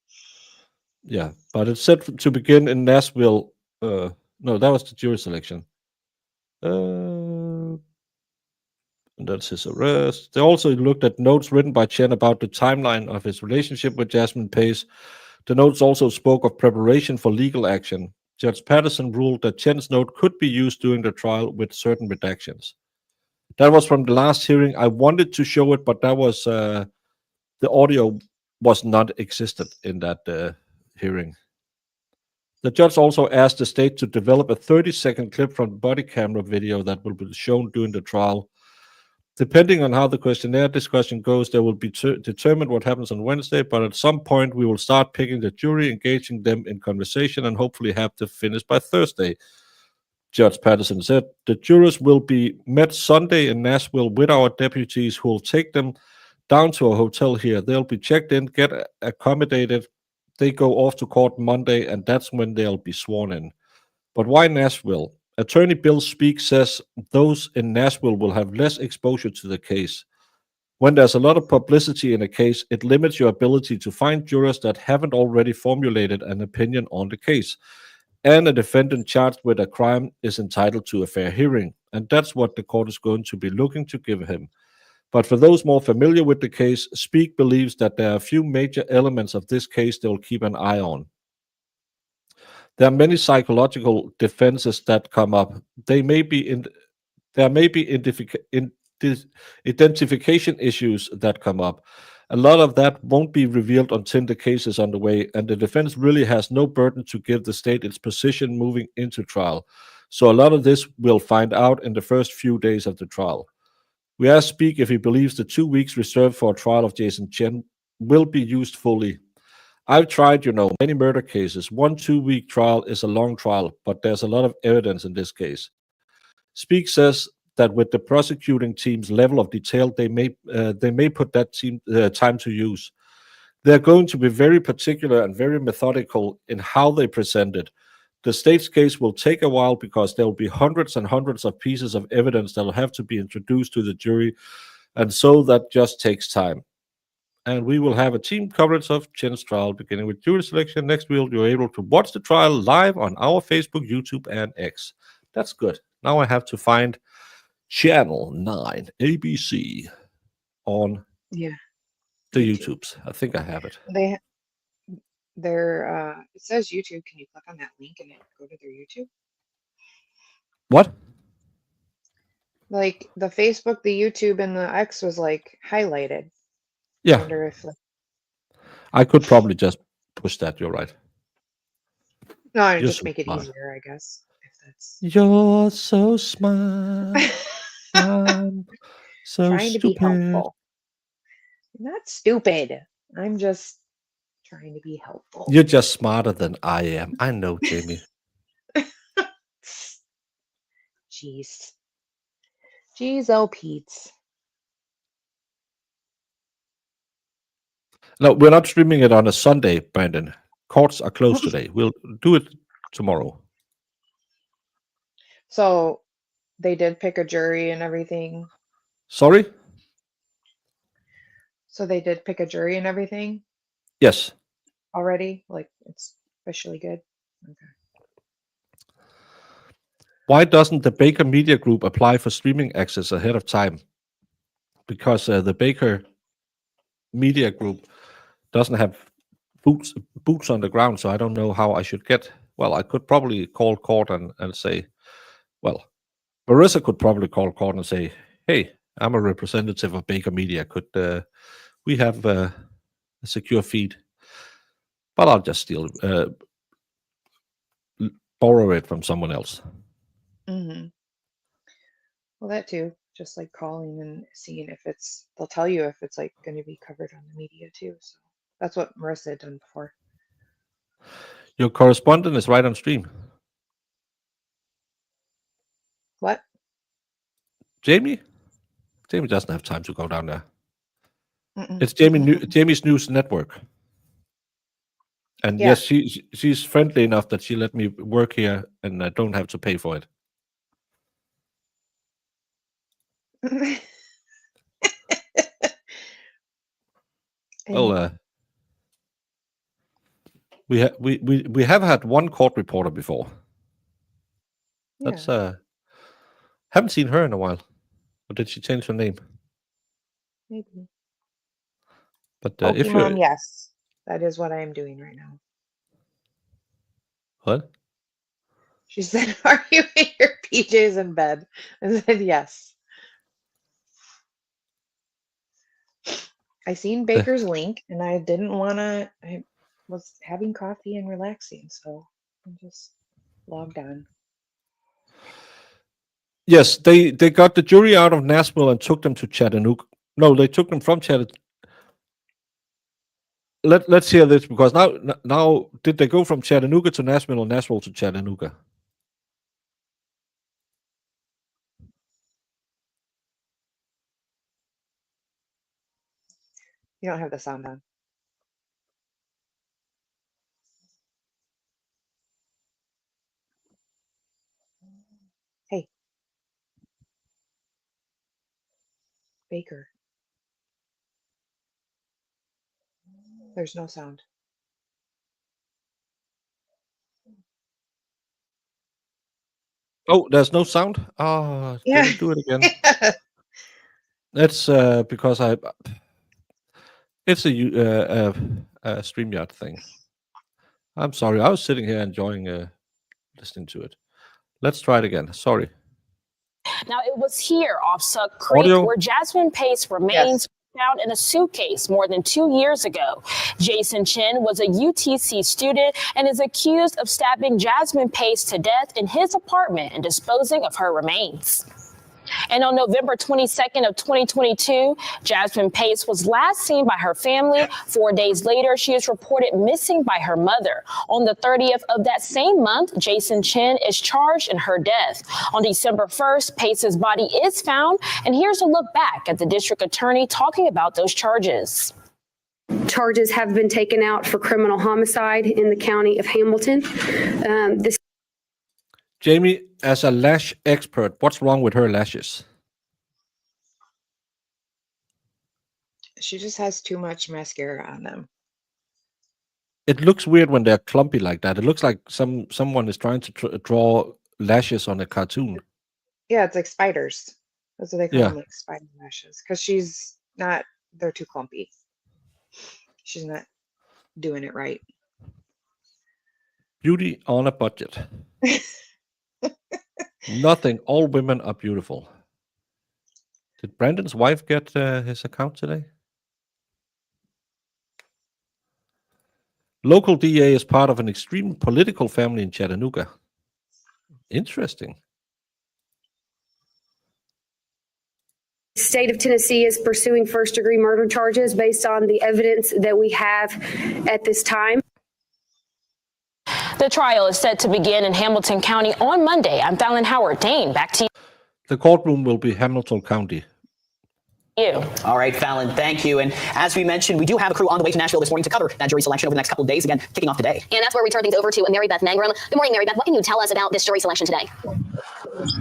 [SPEAKER 2] Yeah, but it's set to begin in Nashville. No, that was the jury selection. And that's his arrest. They also looked at notes written by Chen about the timeline of his relationship with Jasmine Pace. The notes also spoke of preparation for legal action. Judge Patterson ruled that Chen's note could be used during the trial with certain redactions. That was from the last hearing. I wanted to show it, but that was the audio was not existed in that hearing. The judge also asked the state to develop a 30-second clip from the body camera video that will be shown during the trial. Depending on how the questionnaire discussion goes, there will be determined what happens on Wednesday, but at some point we will start picking the jury, engaging them in conversation, and hopefully have the finish by Thursday. Judge Patterson said the jurors will be met Sunday in Nashville with our deputies who will take them down to a hotel here. They'll be checked in, get accommodated. They go off to court Monday, and that's when they'll be sworn in. But why Nashville? Attorney Bill Speak says those in Nashville will have less exposure to the case. When there's a lot of publicity in a case, it limits your ability to find jurors that haven't already formulated an opinion on the case. And a defendant charged with a crime is entitled to a fair hearing, and that's what the court is going to be looking to give him. But for those more familiar with the case, Speak believes that there are a few major elements of this case they will keep an eye on. There are many psychological defenses that come up. There may be identification issues that come up. A lot of that won't be revealed until the case is underway, and the defense really has no burden to give the state its position moving into trial. So a lot of this we'll find out in the first few days of the trial. We asked Speak if he believes the 2 weeks reserved for a trial of Jason Chen will be used fully. I've tried, many murder cases. 1 2-week trial is a long trial, but there's a lot of evidence in this case. Speak says that with the prosecuting team's level of detail, they may put that team time to use. They're going to be very particular and very methodical in how they present it. The state's case will take a while because there will be hundreds and hundreds of pieces of evidence that will have to be introduced to the jury, and so that just takes time. and we will have a team coverage of Chen's trial beginning with jury selection. Next week, you're able to watch the trial live on our Facebook, YouTube, and X. That's good. Now I have to find Channel 9 ABC on
[SPEAKER 3] Yeah.
[SPEAKER 2] the
[SPEAKER 3] YouTube.
[SPEAKER 2] YouTubes. I think I have it.
[SPEAKER 3] It says YouTube. Can you click on that link and go to their YouTube?
[SPEAKER 2] What?
[SPEAKER 3] Like the Facebook, the YouTube, and the X was like highlighted. I
[SPEAKER 2] Yeah,
[SPEAKER 3] wonder if like
[SPEAKER 2] I could probably just push that. You're right.
[SPEAKER 3] no,
[SPEAKER 2] You're
[SPEAKER 3] just
[SPEAKER 2] so
[SPEAKER 3] make it
[SPEAKER 2] smart.
[SPEAKER 3] easier, I guess. If that's
[SPEAKER 2] You're so smart. I'm so
[SPEAKER 3] trying to be
[SPEAKER 2] stupid.
[SPEAKER 3] helpful. I'm not stupid. I'm just trying to be helpful.
[SPEAKER 2] You're just smarter than I am. I know, Jamie.
[SPEAKER 3] Jeez. Jeez, oh Pete's.
[SPEAKER 2] No, we're not streaming it on a Sunday, Brandon. Courts are closed today. We'll do it tomorrow.
[SPEAKER 3] So they did pick a jury and everything.
[SPEAKER 2] Sorry?
[SPEAKER 3] So they did pick a jury and everything
[SPEAKER 2] Yes.
[SPEAKER 3] already? Like it's officially good? Okay.
[SPEAKER 2] Why doesn't the Baker Media Group apply for streaming access ahead of time? Because the Baker Media Group doesn't have boots on the ground, so I don't know how I should get. Well, I could probably call court and say, well, Marissa could probably call court and say, hey, I'm a representative of Baker Media. Could we have a secure feed? But I'll just borrow it from someone else.
[SPEAKER 3] Mm-hmm. Well, that too. Just like calling and seeing if they'll tell you if it's like going to be covered on the media too. So that's what Marissa had done before.
[SPEAKER 2] Your correspondent is right on stream.
[SPEAKER 3] What?
[SPEAKER 2] Jamie? Jamie doesn't have time to go down there.
[SPEAKER 3] Mm-mm.
[SPEAKER 2] It's Jamie's News Network. And
[SPEAKER 3] Yeah.
[SPEAKER 2] yes, she's friendly enough that she let me work here and I don't have to pay for it. Well, we have had one court reporter before.
[SPEAKER 3] yeah.
[SPEAKER 2] That's haven't seen her in a while. Or did she change her name?
[SPEAKER 3] Maybe.
[SPEAKER 2] But if
[SPEAKER 3] Pokemon,
[SPEAKER 2] you
[SPEAKER 3] yes. That is what I am doing right now.
[SPEAKER 2] what?
[SPEAKER 3] She said, are you in your PJs in bed? I said, yes. I seen Baker's link and I didn't want to, I was having coffee and relaxing. So I just logged on.
[SPEAKER 2] Yes, they got the jury out of Nashville and took them to Chattanooga. No, they took them from Chattanooga. Let's hear this, because now did they go from Chattanooga to Nashville or Nashville to Chattanooga?
[SPEAKER 3] You don't have the sound on. Hey. Baker. There's no sound.
[SPEAKER 2] Oh, there's no sound? Oh,
[SPEAKER 3] Yeah.
[SPEAKER 2] did it do it again? That's because it's a StreamYard thing. I'm sorry. I was sitting here enjoying listening to it. Let's try it again. Sorry.
[SPEAKER 4] Now, it was here off Suck Creek where Jasmine Pace remains found in a suitcase more than 2 years ago. Jason Chen was a UTC student and is accused of stabbing Jasmine Pace to death in his apartment and disposing of her remains. And on November 22nd of 2022, Jasmine Pace was last seen by her family. 4 days later, she is reported missing by her mother. On the 30th of that same month, Jason Chen is charged in her death. On December 1st, Pace's body is found. And here's a look back at the district attorney talking about those charges.
[SPEAKER 5] Charges have been taken out for criminal homicide in the county of Hamilton.
[SPEAKER 2] Jamie, as a lash expert, what's wrong with her lashes?
[SPEAKER 3] She just has too much mascara on them.
[SPEAKER 2] It looks weird when they're clumpy like that. It looks like someone is trying to draw lashes on a cartoon.
[SPEAKER 3] Yeah, it's like spiders. That's what they call
[SPEAKER 2] Yeah.
[SPEAKER 3] them, like spider lashes. Because she's not, they're too clumpy. She's not doing it right.
[SPEAKER 2] Beauty on a budget. Nothing. All women are beautiful. Did Brandon's wife get his account today? Local DA is part of an extreme political family in Chattanooga. Interesting.
[SPEAKER 5] State of Tennessee is pursuing first-degree murder charges based on the evidence that we have at this time.
[SPEAKER 4] The trial is set to begin in Hamilton County on Monday. I'm Fallon Howard. Dane, back to
[SPEAKER 2] The courtroom will be Hamilton County.
[SPEAKER 4] you.
[SPEAKER 6] All right, Fallon, thank you. And as we mentioned, we do have a crew on the way to Nashville this morning to cover that jury selection over the next couple of days, again, kicking off today.
[SPEAKER 7] And that's where we turn things over to Mary Beth Mangrum. Good morning, Mary Beth. What can you tell us about this jury selection today?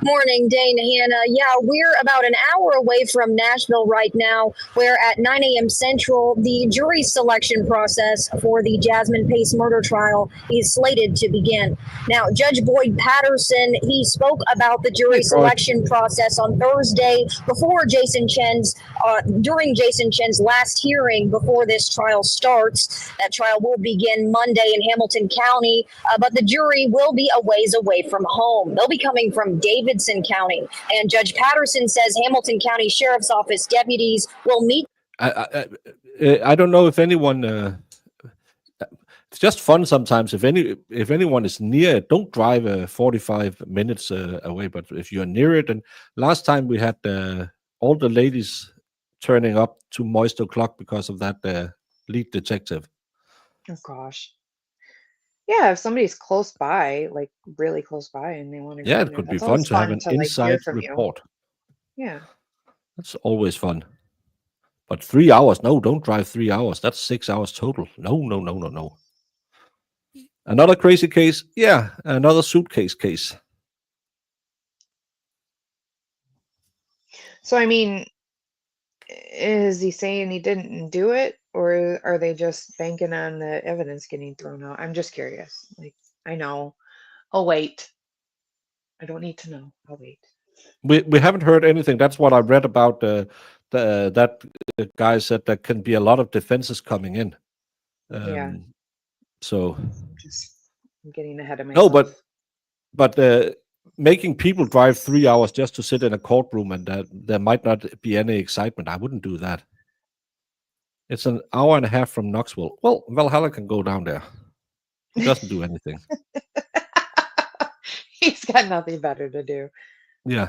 [SPEAKER 8] Morning, Dane, Hannah. Yeah, we're about an hour away from Nashville right now, where at 9 a.m. Central, the jury selection process for the Jasmine Pace murder trial is slated to begin. Now, Judge Boyd Patterson, he spoke about the jury selection process on Thursday before during Jason Chen's last hearing before this trial starts. That trial will begin Monday in Hamilton County, but the jury will be a ways away from home. They'll be coming from Davidson County, and Judge Patterson says Hamilton County Sheriff's Office deputies will meet.
[SPEAKER 2] I don't know if anyone. It's just fun sometimes. If anyone is near it, don't drive 45 minutes away. But if you're near it, and last time we had all the ladies turning up to Moist O'Clock because of that lead detective.
[SPEAKER 3] Oh gosh. Yeah, if somebody's close by, like really close by, and they want to
[SPEAKER 2] Yeah,
[SPEAKER 3] go
[SPEAKER 2] it
[SPEAKER 3] there,
[SPEAKER 2] could be
[SPEAKER 3] that's
[SPEAKER 2] fun
[SPEAKER 3] always
[SPEAKER 2] to have an
[SPEAKER 3] like, hear
[SPEAKER 2] inside
[SPEAKER 3] from you.
[SPEAKER 2] report.
[SPEAKER 3] Yeah.
[SPEAKER 2] That's always fun. But 3 hours? No, don't drive 3 hours. That's 6 hours total. No. Another crazy case? Yeah, another suitcase case.
[SPEAKER 3] So, I mean, is he saying he didn't do it, or are they just banking on the evidence getting thrown out? I'm just curious. Like, I know. I'll wait. I don't need to know. I'll wait.
[SPEAKER 2] We haven't heard anything. That's what I read about. That guy said there can be a lot of defenses coming in.
[SPEAKER 3] Yeah.
[SPEAKER 2] So
[SPEAKER 3] I'm getting ahead of myself.
[SPEAKER 2] no, but making people drive 3 hours just to sit in a courtroom and there might not be any excitement. I wouldn't do that. It's an hour and a half from Knoxville. Well, Valhalla can go down there. He doesn't do anything.
[SPEAKER 3] He's got nothing better to do.
[SPEAKER 2] Yeah.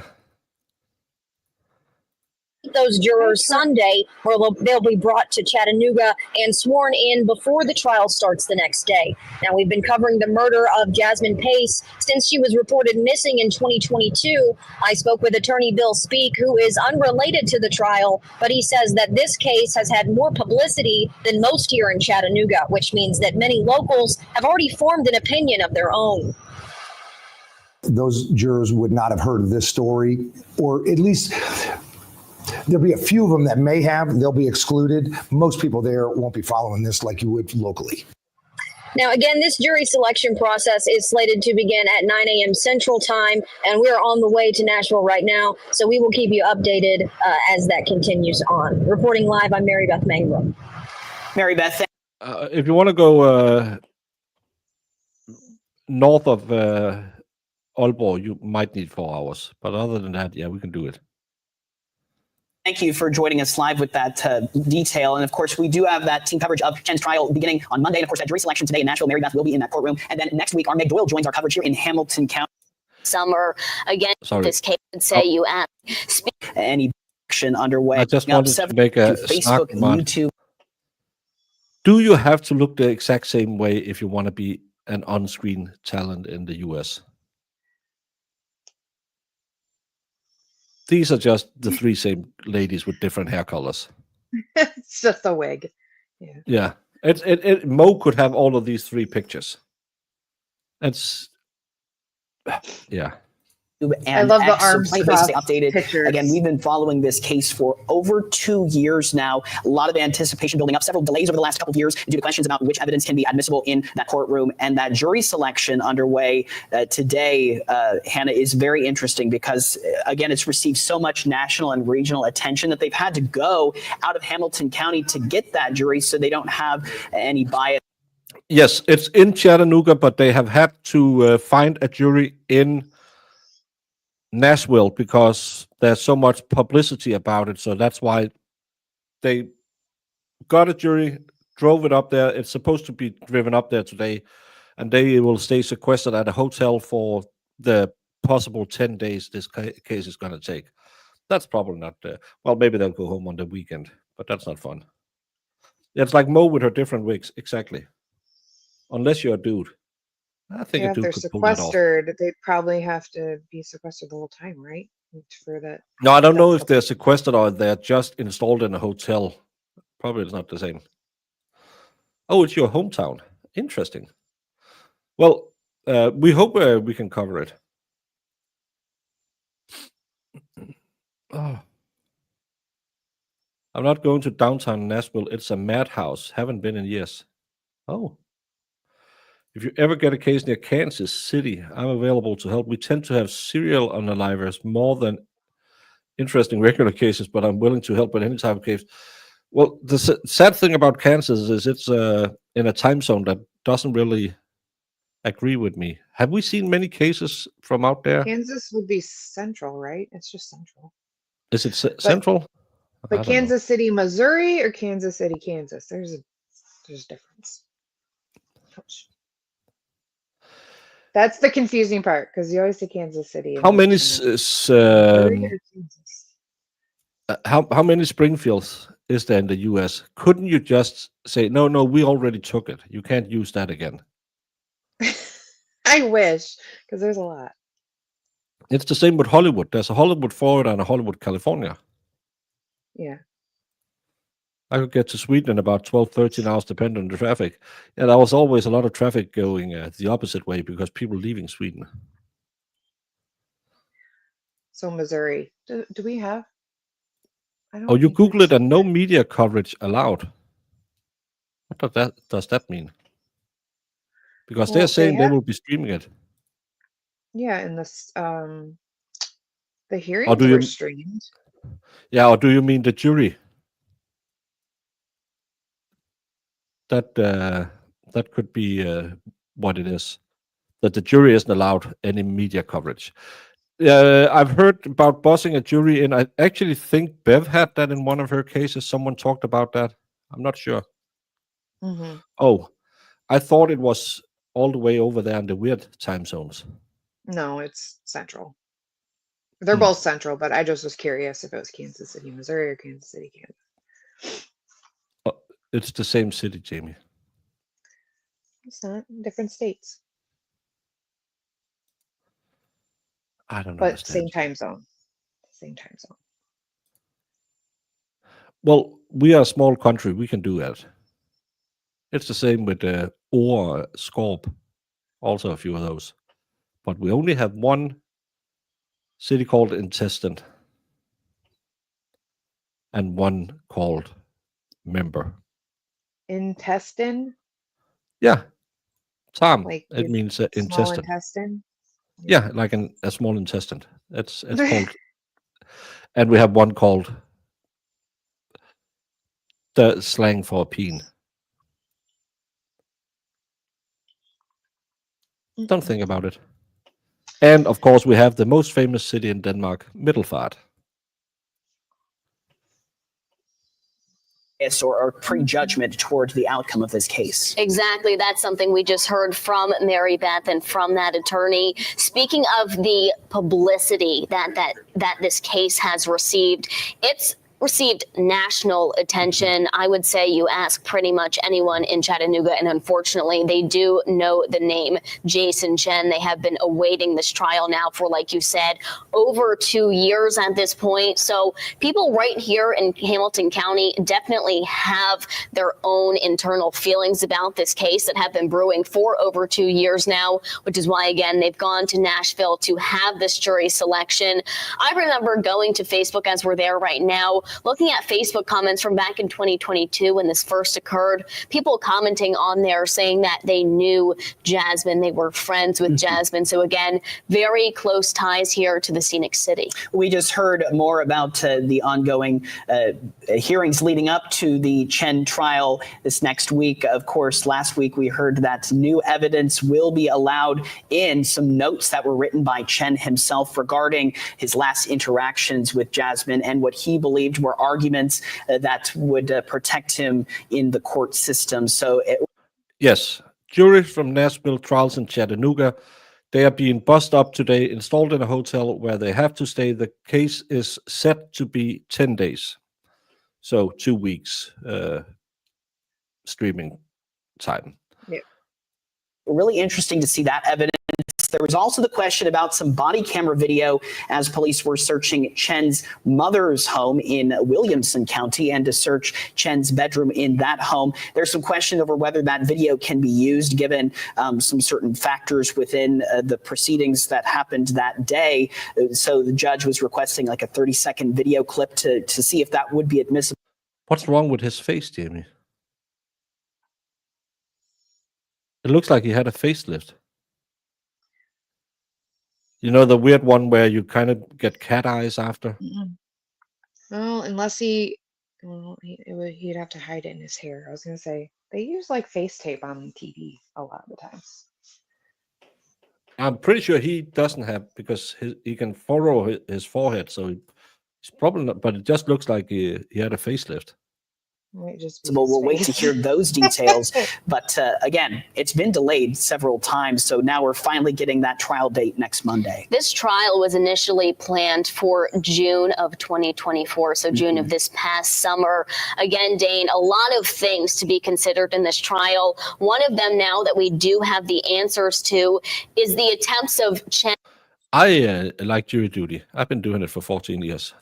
[SPEAKER 8] Those jurors Sunday, where they'll be brought to Chattanooga and sworn in before the trial starts the next day. Now, we've been covering the murder of Jasmine Pace since she was reported missing in 2022. I spoke with attorney Bill Speak, who is unrelated to the trial, but he says that this case has had more publicity than most here in Chattanooga, which means that many locals have already formed an opinion of their own.
[SPEAKER 9] Those jurors would not have heard of this story, or at least there'll be a few of them that may have. They'll be excluded. Most people there won't be following this like you would locally.
[SPEAKER 8] Now, again, this jury selection process is slated to begin at 9 a.m. Central Time, and we're on the way to Nashville right now, so we will keep you updated as that continues on. Reporting live, I'm Mary Beth Mangrum.
[SPEAKER 6] Mary Beth,
[SPEAKER 2] If you want to go north of Aalborg, you might need 4 hours. But other than that, yeah, we can do it.
[SPEAKER 6] thank you for joining us live with that detail. And of course, we do have that team coverage of Chen's trial beginning on Monday. And of course, that jury selection today in Nashville. Mary Beth will be in that courtroom. And then next week, our Meg Doyle joins our coverage here in Hamilton County.
[SPEAKER 7] Summer, again, this case would say you ask.
[SPEAKER 6] Any action underway.
[SPEAKER 2] I just wanted to make a
[SPEAKER 6] Facebook, YouTube.
[SPEAKER 2] Do you have to look the exact same way if you want to be an on-screen talent in the US? These are just the three same ladies with different hair colors.
[SPEAKER 3] It's just a wig.
[SPEAKER 2] Yeah. Mo could have all of these three pictures. It's yeah.
[SPEAKER 6] And
[SPEAKER 3] I love the
[SPEAKER 6] X, so
[SPEAKER 3] arms
[SPEAKER 6] plenty of places to stay
[SPEAKER 3] crossed
[SPEAKER 6] updated.
[SPEAKER 3] pictures.
[SPEAKER 6] Again, we've been following this case for over 2 years now. A lot of anticipation building up, several delays over the last couple of years due to questions about which evidence can be admissible in that courtroom. And that jury selection underway today, Hannah, is very interesting because, again, it's received so much national and regional attention that they've had to go out of Hamilton County to get that jury so they don't have any bias.
[SPEAKER 2] Yes, it's in Chattanooga, but they have had to find a jury in Nashville because there's so much publicity about it. So that's why they got a jury, drove it up there. It's supposed to be driven up there today, and they will stay sequestered at a hotel for the possible 10 days this case is going to take. That's probably not, well, maybe they'll go home on the weekend, but that's not fun. It's like Mo with her different wigs, exactly. Unless you're a dude. I think
[SPEAKER 3] Yeah,
[SPEAKER 2] a
[SPEAKER 3] if
[SPEAKER 2] dude
[SPEAKER 3] they're
[SPEAKER 2] could pull that off.
[SPEAKER 3] sequestered, they probably have to be sequestered the whole time, right? For that.
[SPEAKER 2] No, I don't know
[SPEAKER 3] that's
[SPEAKER 2] if they're sequestered or they're just installed in a hotel. Probably it's not the same. Oh, it's your hometown. Interesting. Well, we hope we can cover it. Oh. I'm not going to downtown Nashville. It's a madhouse. Haven't been in years. Oh. If you ever get a case near Kansas City, I'm available to help. We tend to have serial unalivers more than interesting regular cases, but I'm willing to help with any type of case. Well, the sad thing about Kansas is it's in a time zone that doesn't really agree with me. Have we seen many cases from out there?
[SPEAKER 3] Kansas would be central, right? It's just central.
[SPEAKER 2] Is it central?
[SPEAKER 3] But Kansas City, Missouri, or Kansas City, Kansas? There's a difference. That's the confusing part because you always say Kansas City.
[SPEAKER 2] How many how many Springfields is there in the U.S.? Couldn't you just say no? We already took it. You can't use that again.
[SPEAKER 3] I wish, because there's a lot.
[SPEAKER 2] It's the same with Hollywood. There's a Hollywood, Florida, and a Hollywood, California.
[SPEAKER 3] Yeah.
[SPEAKER 2] I could get to Sweden in about 12, 13 hours, depending on the traffic. And there was always a lot of traffic going the opposite way because people leaving Sweden.
[SPEAKER 3] So Missouri, do we have?
[SPEAKER 2] Oh, you Google it and no media coverage allowed. What does that mean? Because they're saying they will be streaming it.
[SPEAKER 3] Yeah, and the hearings were streamed.
[SPEAKER 2] Yeah, or do you mean the jury? That could be what it is. That the jury isn't allowed any media coverage. I've heard about bossing a jury in. I actually think Bev had that in one of her cases. Someone talked about that. I'm not sure.
[SPEAKER 3] Mm-hmm.
[SPEAKER 2] Oh, I thought it was all the way over there in the weird time zones.
[SPEAKER 3] No, it's central. They're both central, but I just was curious if it was Kansas City, Missouri, or Kansas City, Kansas.
[SPEAKER 2] It's the same city, Jamie.
[SPEAKER 3] It's not. Different states.
[SPEAKER 2] I don't know.
[SPEAKER 3] But same time zone. Same time zone.
[SPEAKER 2] Well, we are a small country. We can do that. It's the same with or Scorp. Also a few of those. But we only have one city called Intestine. And one called Member.
[SPEAKER 3] Intestine?
[SPEAKER 2] Yeah. Tom.
[SPEAKER 3] Like
[SPEAKER 2] it means intestine.
[SPEAKER 3] Small intestine?
[SPEAKER 2] Yeah, like a small intestine. It's called. And we have one called the slang for a peen. Don't think about it. And of course, we have the most famous city in Denmark, Middelfart.
[SPEAKER 6] Or prejudgment toward the outcome of this case.
[SPEAKER 7] Exactly. That's something we just heard from Mary Beth and from that attorney. Speaking of the publicity that this case has received, it's received national attention. I would say you ask pretty much anyone in Chattanooga, and unfortunately, they do know the name Jason Chen. They have been awaiting this trial now for, like you said, over 2 years at this point. So people right here in Hamilton County definitely have their own internal feelings about this case that have been brewing for over 2 years now, which is why, again, they've gone to Nashville to have this jury selection. I remember going to Facebook, as we're there right now, looking at Facebook comments from back in 2022 when this first occurred, people commenting on there saying that they knew Jasmine, they were friends with Jasmine. So again, very close ties here to the scenic city.
[SPEAKER 6] We just heard more about the ongoing hearings leading up to the Chen trial this next week. Of course, last week we heard that new evidence will be allowed in, some notes that were written by Chen himself regarding his last interactions with Jasmine and what he believed were arguments that would protect him in the court system. So
[SPEAKER 2] Yes, juries from Nashville trials in Chattanooga, they are being bussed up today, installed in a hotel where they have to stay. The case is set to be 10 days, so 2 weeks streaming time.
[SPEAKER 3] Yeah.
[SPEAKER 6] really interesting to see that evidence. There was also the question about some body camera video as police were searching Chen's mother's home in Williamson County and to search Chen's bedroom in that home. There's some question over whether that video can be used given some certain factors within the proceedings that happened that day. So the judge was requesting like a 30-second video clip to see if that would be admissible.
[SPEAKER 2] What's wrong with his face, Jamie? It looks like he had a facelift. You know, the weird one where you kind of get cat eyes after?
[SPEAKER 3] Well, unless he'd have to hide it in his hair. I was going to say, they use like face tape on TV a lot of the times.
[SPEAKER 2] I'm pretty sure he doesn't have, because he can furrow his forehead, so he's probably not, but it just looks like he had a facelift.
[SPEAKER 6] We'll wait to hear those details. But again, it's been delayed several times. So now we're finally getting that trial date next Monday.
[SPEAKER 7] This trial was initially planned for June of 2024. So June of this past summer. Again, Dane, a lot of things to be considered in this trial. One of them now that we do have the answers to is the attempts of Chen.
[SPEAKER 2] I like jury duty. I've been doing it for 13 years.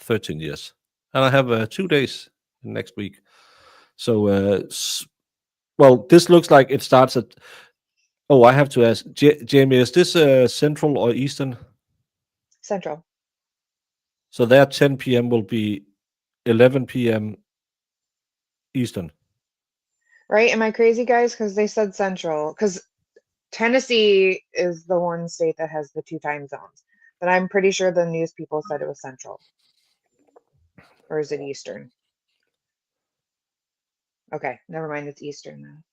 [SPEAKER 2] And I have 2 days next week. So, well, this looks like it starts at. Oh, I have to ask, Jamie, is this Central or Eastern?
[SPEAKER 3] Central.
[SPEAKER 2] So their 10 p.m. will be 11 p.m. Eastern.
[SPEAKER 3] Right? Am I crazy, guys? Because they said Central. Because Tennessee is the one state that has the 2 time zones. But I'm pretty sure the news people said it was Central. Or is it Eastern? Okay, never mind. It's Eastern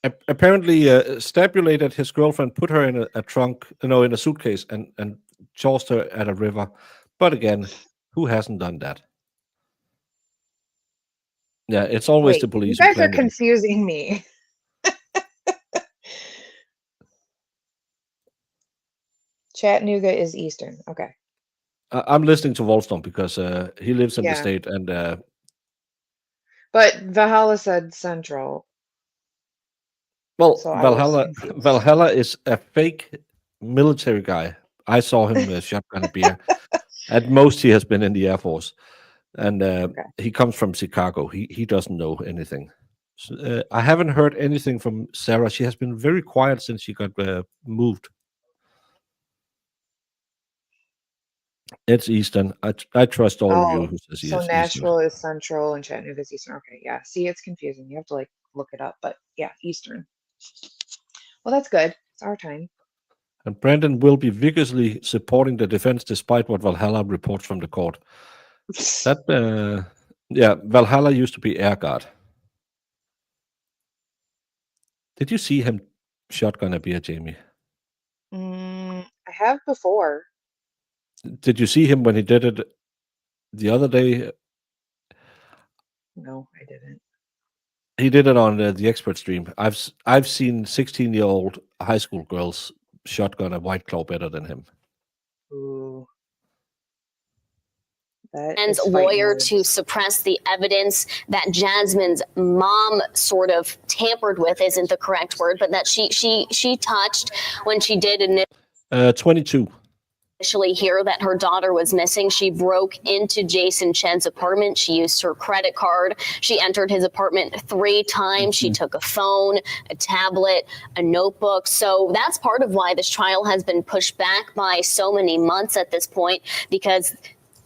[SPEAKER 3] then.
[SPEAKER 2] Apparently, stabulated his girlfriend, put her in in a suitcase, and tossed her at a river. But again, who hasn't done that? Yeah, it's always
[SPEAKER 3] Wait,
[SPEAKER 2] the police.
[SPEAKER 3] You guys are confusing me. Chattanooga is Eastern. Okay.
[SPEAKER 2] I'm listening to Wallstone because he lives in the state, and
[SPEAKER 3] but Valhalla said Central.
[SPEAKER 2] Well,
[SPEAKER 3] So
[SPEAKER 2] Valhalla is a fake military guy. I saw him shotgun a beer. At most, he has been in the Air Force, and he comes from Chicago. He doesn't know anything. So, I haven't heard anything from Sarah. She has been very quiet since she got moved. It's Eastern. I trust all of you who says
[SPEAKER 3] so
[SPEAKER 2] it's
[SPEAKER 3] Nashville
[SPEAKER 2] Eastern.
[SPEAKER 3] is Central and Chattanooga is Eastern. Okay, yeah. See, it's confusing. You have to like look it up, but yeah, Eastern. Well, that's good. It's our time.
[SPEAKER 2] And Brandon will be vigorously supporting the defense despite what Valhalla reports from the court. That, Valhalla used to be air guard. Did you see him shotgun a beer, Jamie?
[SPEAKER 3] I have before.
[SPEAKER 2] Did you see him when he did it the other day?
[SPEAKER 3] No, I didn't.
[SPEAKER 2] He did it on the expert stream. I've seen 16-year-old high school girls shotgun a White Claw better than him.
[SPEAKER 3] Ooh. That
[SPEAKER 4] Chen's
[SPEAKER 3] is fighting
[SPEAKER 4] lawyer
[SPEAKER 3] words.
[SPEAKER 4] to suppress the evidence that Jasmine's mom sort of tampered with isn't the correct word, but that she touched when she did
[SPEAKER 2] 22.
[SPEAKER 4] initially hear that her daughter was missing. She broke into Jason Chen's apartment. She used her credit card. She entered his apartment 3 times. She took a phone, a tablet, a notebook. So that's part of why this trial has been pushed back by so many months at this point, because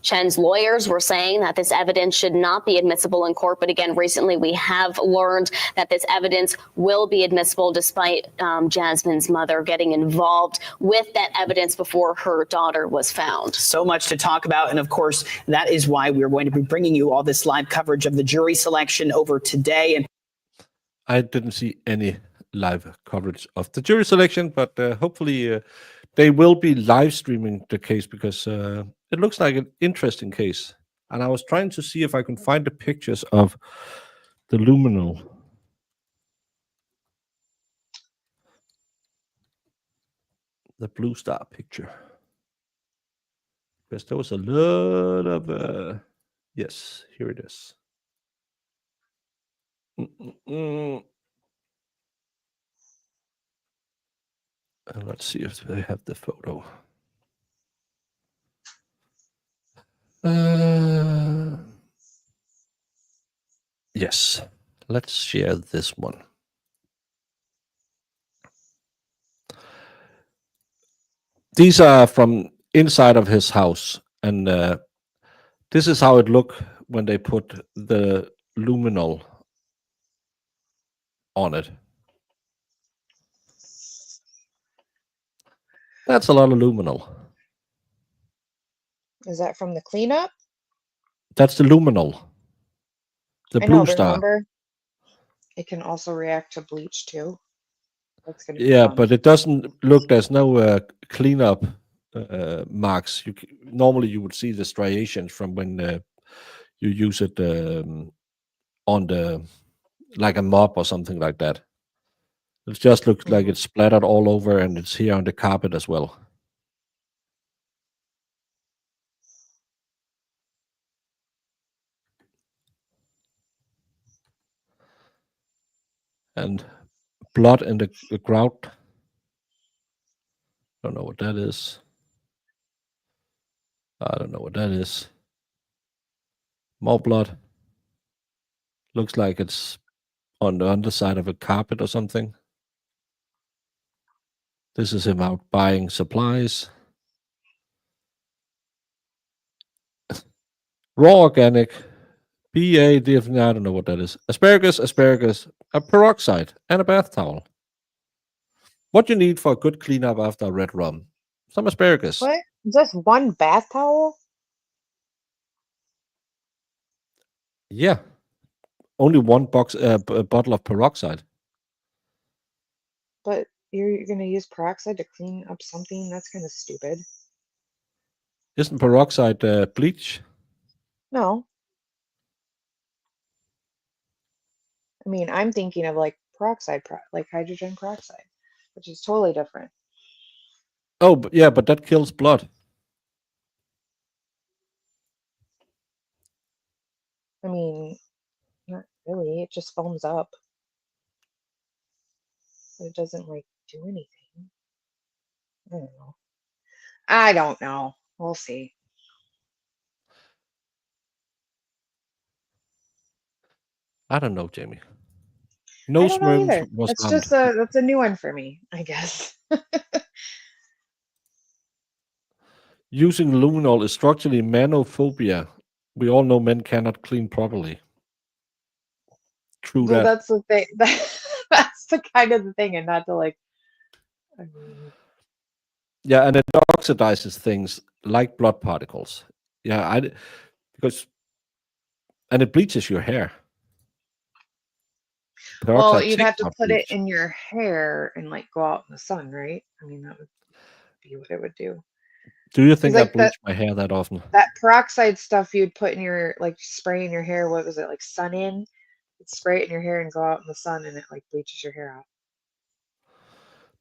[SPEAKER 4] Chen's lawyers were saying that this evidence should not be admissible in court. But again, recently we have learned that this evidence will be admissible despite Jasmine's mother getting involved with that evidence before her daughter was found.
[SPEAKER 6] So much to talk about. And of course, that is why we're going to be bringing you all this live coverage of the jury selection over today. And
[SPEAKER 2] I didn't see any live coverage of the jury selection, but hopefully they will be live streaming the case, because it looks like an interesting case. And I was trying to see if I can find the pictures of the luminal. The blue star picture. Because there was a lot of... yes, here it is. And let's see if they have the photo. Yes, let's share this one. These are from inside of his house, and this is how it looked when they put the luminol on it. That's a lot of luminol.
[SPEAKER 3] Is that from the cleanup?
[SPEAKER 2] That's the luminol. The
[SPEAKER 3] I
[SPEAKER 2] blue
[SPEAKER 3] know, but
[SPEAKER 2] star.
[SPEAKER 3] remember, it can also react to bleach too. That's gonna be
[SPEAKER 2] Yeah,
[SPEAKER 3] fun.
[SPEAKER 2] but it doesn't look. There's no cleanup marks. Normally you would see the striations from when you use it on the like a mop or something like that. It just looks like it's splattered all over, and it's here on the carpet as well. And blood in the grout. Don't know what that is. I don't know what that is. More blood. Looks like it's on the underside of a carpet or something. This is him out buying supplies. Raw organic. BA, I don't know what that is. Asparagus, a peroxide, and a bath towel. What you need for a good cleanup after a red rum? Some asparagus.
[SPEAKER 3] What? Just one bath towel?
[SPEAKER 2] Yeah. Only one bottle of peroxide.
[SPEAKER 3] But you're gonna use peroxide to clean up something? That's kind of stupid.
[SPEAKER 2] Isn't peroxide bleach?
[SPEAKER 3] No. I mean, I'm thinking of like peroxide, like hydrogen peroxide, which is totally different.
[SPEAKER 2] Oh, but yeah, but that kills blood.
[SPEAKER 3] I mean, not really. It just foams up. But it doesn't like do anything. I don't know. I don't know. We'll see.
[SPEAKER 2] I don't know, Jamie.
[SPEAKER 3] I
[SPEAKER 2] No
[SPEAKER 3] don't know
[SPEAKER 2] sperm
[SPEAKER 3] either.
[SPEAKER 2] was
[SPEAKER 3] It's
[SPEAKER 2] harmed.
[SPEAKER 3] just that's a new one for me, I guess.
[SPEAKER 2] Using luminol is structurally manophobia. We all know men cannot clean properly. True
[SPEAKER 3] So
[SPEAKER 2] that.
[SPEAKER 3] that's the thing. That's the kind of the thing, and not to like. I mean,
[SPEAKER 2] Yeah, and it oxidizes things like blood particles. Yeah, because and it bleaches your hair.
[SPEAKER 3] well,
[SPEAKER 2] Peroxide
[SPEAKER 3] you'd
[SPEAKER 2] takes
[SPEAKER 3] have to
[SPEAKER 2] out
[SPEAKER 3] put it
[SPEAKER 2] bleach.
[SPEAKER 3] in your hair and like go out in the sun, right? I mean, that would be what it would do.
[SPEAKER 2] Do you think I
[SPEAKER 3] like
[SPEAKER 2] bleach my hair that often?
[SPEAKER 3] that peroxide stuff you'd put in your like spray in your hair. What was it like? Sun in. You'd spray it in your hair and go out in the sun, and it like bleaches your hair out.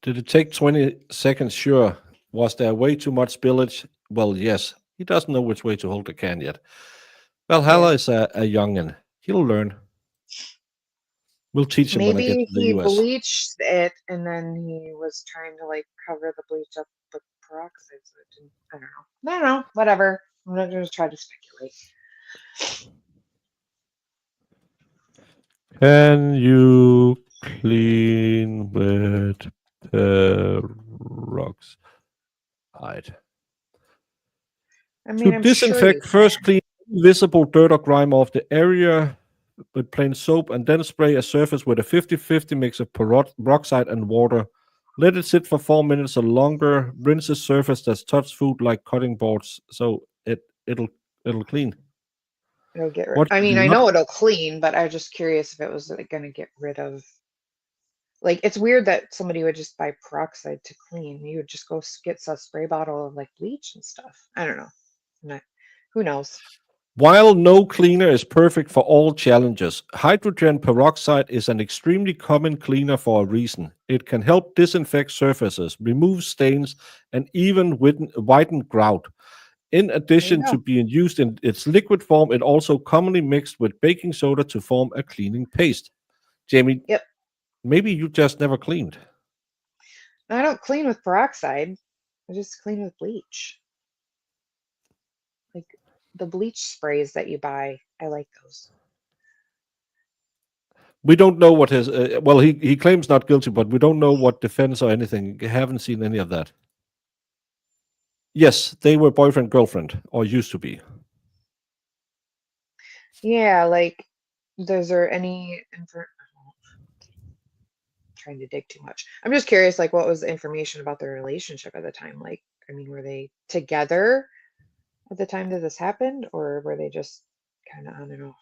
[SPEAKER 2] Did it take 20 seconds? Sure. Was there way too much spillage? Well, yes. He doesn't know which way to hold the can yet. Valhalla is a youngin. He'll learn. We'll teach him when I get
[SPEAKER 3] Maybe
[SPEAKER 2] to the
[SPEAKER 3] he
[SPEAKER 2] US.
[SPEAKER 3] bleached it and then he was trying to like cover the bleach up with peroxide, so it didn't. I don't know. I don't know. Whatever. I'm not going to try to speculate.
[SPEAKER 2] Can you clean with peroxide?
[SPEAKER 3] I mean,
[SPEAKER 2] To
[SPEAKER 3] I'm sure you
[SPEAKER 2] disinfect, first clean visible dirt or grime off the area with plain soap and then spray a surface with a 50-50 mix of peroxide and water. Let it sit for 4 minutes or longer. Rinse the surface that's touched food like cutting boards so it'll clean.
[SPEAKER 3] it'll get rid.
[SPEAKER 2] What
[SPEAKER 3] I
[SPEAKER 2] should
[SPEAKER 3] mean,
[SPEAKER 2] you
[SPEAKER 3] I
[SPEAKER 2] not?
[SPEAKER 3] know it'll clean, but I was just curious if it was like going to get rid of. Like, it's weird that somebody would just buy peroxide to clean. You would just go get a spray bottle of like bleach and stuff. I don't know. Who knows?
[SPEAKER 2] While no cleaner is perfect for all challenges, hydrogen peroxide is an extremely common cleaner for a reason. It can help disinfect surfaces, remove stains, and even whiten grout. In addition to
[SPEAKER 3] go.
[SPEAKER 2] being used in its liquid form, it also commonly mixed with baking soda to form a cleaning paste. Jamie,
[SPEAKER 3] Yep.
[SPEAKER 2] maybe you just never cleaned.
[SPEAKER 3] I don't clean with peroxide. I just clean with bleach. Like the bleach sprays that you buy, I like those.
[SPEAKER 2] We don't know what his well, he claims not guilty, but we don't know what defense or anything. Haven't seen any of that. Yes, they were boyfriend girlfriend or used to be.
[SPEAKER 3] Yeah, like, is there any info? Trying to dig too much. I'm just curious, like, what was the information about their relationship at the time? Like, I mean, were they together at the time that this happened, or were they just kind of on and off?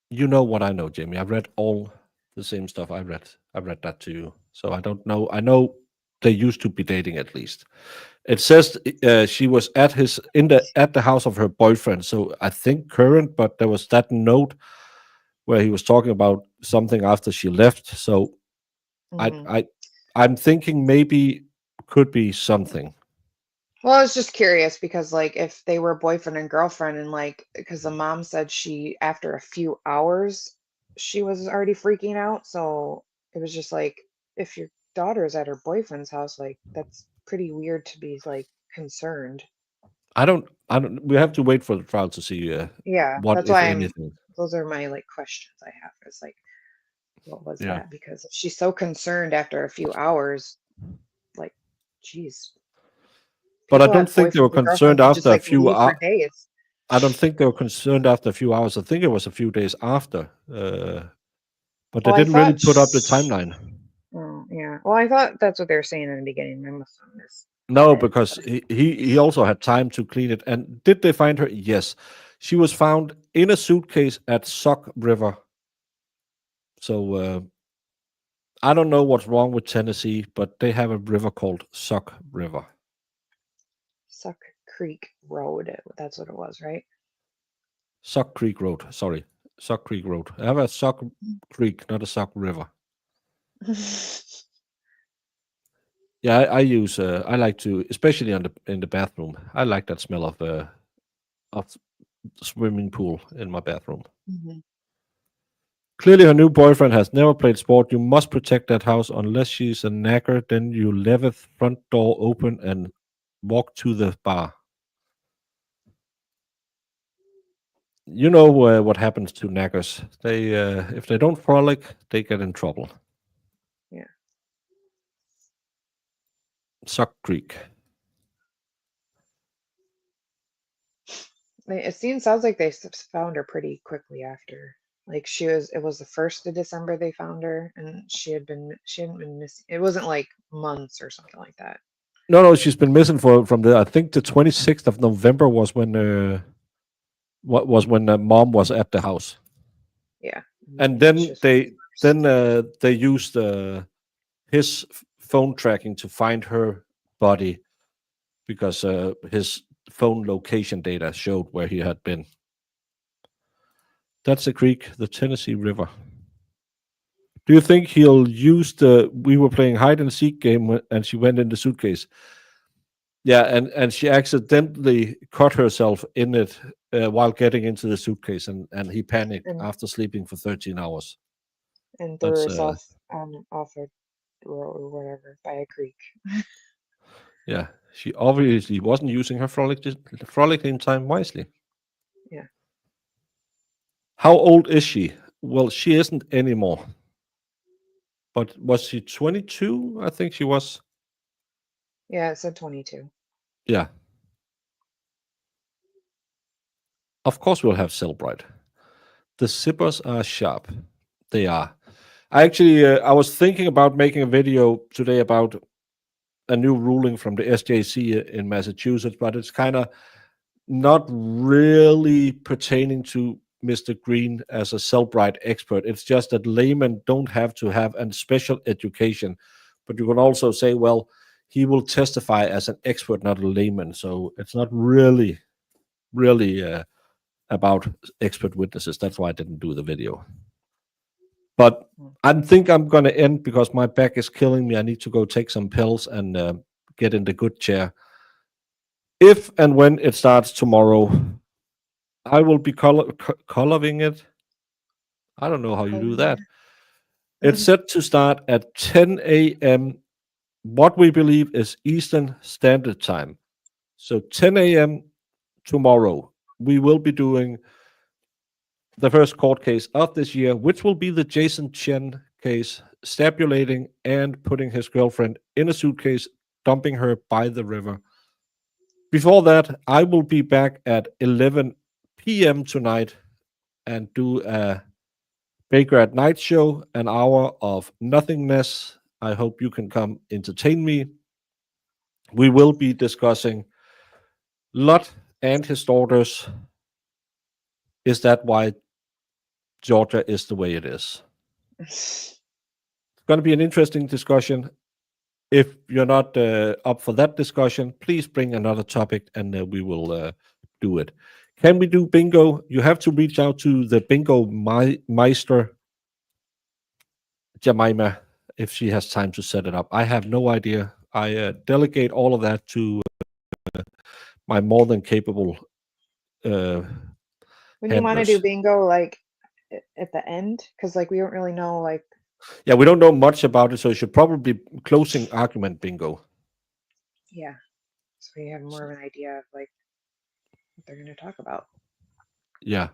[SPEAKER 2] You know what I know, Jamie. I've read all the same stuff I read. I read that to you, so I don't know. I know they used to be dating at least. It says she was at the house of her boyfriend, so I think current. But there was that note where he was talking about something after she left. So
[SPEAKER 3] Mhm.
[SPEAKER 2] I'm thinking maybe could be something.
[SPEAKER 3] Well, I was just curious because, like, if they were boyfriend and girlfriend, and like, because the mom said she, after a few hours, she was already freaking out. So it was just like, if your daughter's at her boyfriend's house, like, that's pretty weird to be like concerned.
[SPEAKER 2] I don't. We have to wait for the trial to see
[SPEAKER 3] Yeah,
[SPEAKER 2] what,
[SPEAKER 3] that's
[SPEAKER 2] if
[SPEAKER 3] why
[SPEAKER 2] anything.
[SPEAKER 3] those are my like questions I have. It's like, what was
[SPEAKER 2] Yeah.
[SPEAKER 3] that? Because if she's so concerned after a few hours, like, geez,
[SPEAKER 2] But I
[SPEAKER 3] people
[SPEAKER 2] don't
[SPEAKER 3] have
[SPEAKER 2] think they were
[SPEAKER 3] boyfriends and
[SPEAKER 2] concerned
[SPEAKER 3] girlfriends who just
[SPEAKER 2] after a
[SPEAKER 3] like
[SPEAKER 2] few
[SPEAKER 3] leave for
[SPEAKER 2] hours.
[SPEAKER 3] days.
[SPEAKER 2] I don't think they were concerned after a few hours. I think it was a few days after. But they
[SPEAKER 3] Well, I
[SPEAKER 2] didn't really
[SPEAKER 3] thought,
[SPEAKER 2] put up the timeline.
[SPEAKER 3] oh, yeah. Well, I thought that's what they were saying in the beginning. I must have missed
[SPEAKER 2] No,
[SPEAKER 3] it.
[SPEAKER 2] because he also had time to clean it. And did they find her? Yes. She was found in a suitcase at Suck River. So I don't know what's wrong with Tennessee, but they have a river called Suck River.
[SPEAKER 3] Suck Creek Road. That's what it was, right?
[SPEAKER 2] Suck Creek Road. Sorry. Suck Creek Road. I have a Suck Creek, not a Suck River. Yeah, I use. I like to, especially in the bathroom. I like that smell of swimming pool in my bathroom.
[SPEAKER 3] Mhm.
[SPEAKER 2] Clearly, her new boyfriend has never played sport. You must protect that house unless she's a knacker. Then you leave the front door open and walk to the bar. You know what happens to knackers? They, if they don't frolic, they get in trouble.
[SPEAKER 3] Yeah.
[SPEAKER 2] Suck Creek.
[SPEAKER 3] Sounds like they found her pretty quickly after. Like, it was the 1st of December they found her, and she hadn't been missing. It wasn't like months or something like that.
[SPEAKER 2] No, she's been missing from I think the 26th of November was when mom was at the house.
[SPEAKER 3] Yeah.
[SPEAKER 2] And
[SPEAKER 3] Maybe
[SPEAKER 2] they used his phone tracking to find her body because his phone location data showed where he had been. That's the creek, the Tennessee River. Do you think he'll use we were playing hide and seek game and she went in the suitcase? Yeah, and she accidentally cut herself in it while getting into the suitcase, and he panicked
[SPEAKER 3] And
[SPEAKER 2] after sleeping for 13 hours.
[SPEAKER 3] and threw
[SPEAKER 2] That's
[SPEAKER 3] herself off a road or whatever by a creek.
[SPEAKER 2] yeah. She obviously wasn't using her frolicking time wisely.
[SPEAKER 3] Yeah.
[SPEAKER 2] How old is she? Well, she isn't anymore. But was she 22? I think she was.
[SPEAKER 3] Yeah, it said 22.
[SPEAKER 2] Yeah. Of course, we'll have Cellbrite. The zippers are sharp. They are. I was thinking about making a video today about a new ruling from the SJC in Massachusetts, but it's kind of not really pertaining to Mr. Green as a Cellbrite expert. It's just that laymen don't have to have a special education. But you can also say, well, he will testify as an expert, not a layman. So it's not really about expert witnesses. That's why I didn't do the video. But I think I'm going to end because my back is killing me. I need to go take some pills and get in the good chair. If and when it starts tomorrow, I will be coloring it. I don't know how you do that. It's set to start at 10 a.m. What we believe is Eastern Standard Time. So 10 a.m. tomorrow, we will be doing the first court case of this year, which will be the Jason Chen case, stabulating and putting his girlfriend in a suitcase, dumping her by the river. Before that, I will be back at 11 p.m. tonight and do a Baker at Night show, an hour of nothingness. I hope you can come entertain me. We will be discussing Lot and his daughters. Is that why Georgia is the way it is? It's going to be an interesting discussion. If you're not up for that discussion, please bring another topic and we will do it. Can we do bingo? You have to reach out to the bingo meister, Jemima, if she has time to set it up. I have no idea. I delegate all of that to my more than capable
[SPEAKER 3] When you want to do bingo, like at the end, because like we don't really know, like.
[SPEAKER 2] Yeah, we don't know much about it, so it should probably closing argument bingo.
[SPEAKER 3] Yeah, so we have more of an idea of like what they're going to talk about.
[SPEAKER 2] Yeah.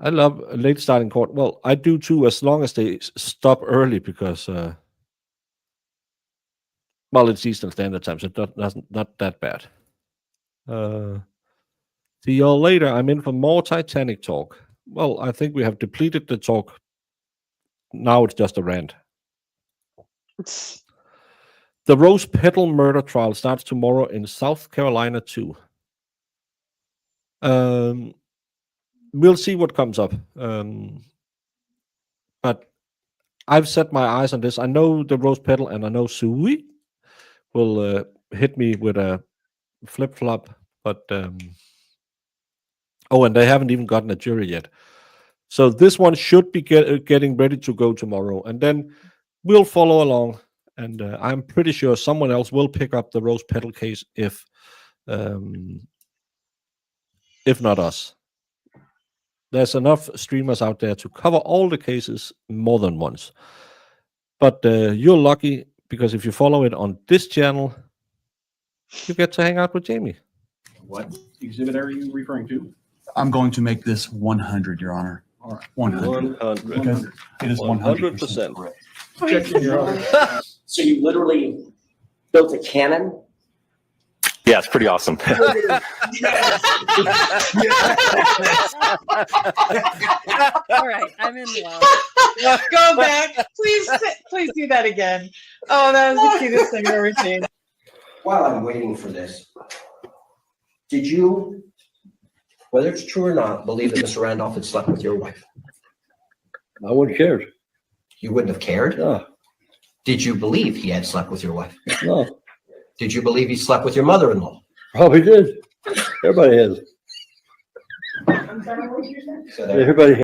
[SPEAKER 2] I love a late starting court. Well, I do too, as long as they stop early, because well, it's Eastern Standard Time, so it's not that bad. See y'all later. I'm in for more Titanic talk. Well, I think we have depleted the talk. Now it's just a rant. The Rose Petal murder trial starts tomorrow in South Carolina too. We'll see what comes up. But I've set my eyes on this. I know the Rose Petal and I know Sui will hit me with a flip-flop, but oh, and they haven't even gotten a jury yet. So this one should be getting ready to go tomorrow, and then we'll follow along. And I'm pretty sure someone else will pick up the Rose Petal case if not us. There's enough streamers out there to cover all the cases more than once. But you're lucky, because if you follow it on this channel, you get to hang out with Jamie.
[SPEAKER 10] What exhibit are you referring to? I'm going to make this 100, Your Honor. All right, 100.
[SPEAKER 2] 100.
[SPEAKER 10] Because it is 100%
[SPEAKER 2] 100%.
[SPEAKER 10] correct.
[SPEAKER 11] So you literally built a cannon?
[SPEAKER 12] Yeah, it's pretty awesome.
[SPEAKER 13] All right, I'm in love.
[SPEAKER 3] Go back. Please do that again. Oh, that was the cutest thing I've ever seen.
[SPEAKER 11] While I'm waiting for this, did you, whether it's true or not, believe that Mr. Randolph had slept with your wife?
[SPEAKER 14] I wouldn't have cared.
[SPEAKER 11] You wouldn't have cared?
[SPEAKER 14] No.
[SPEAKER 11] Did you believe he had slept with your wife?
[SPEAKER 14] No.
[SPEAKER 11] Did you believe he slept with your mother-in-law?
[SPEAKER 14] Probably did. Everybody has.
[SPEAKER 11] So there-
[SPEAKER 14] Everybody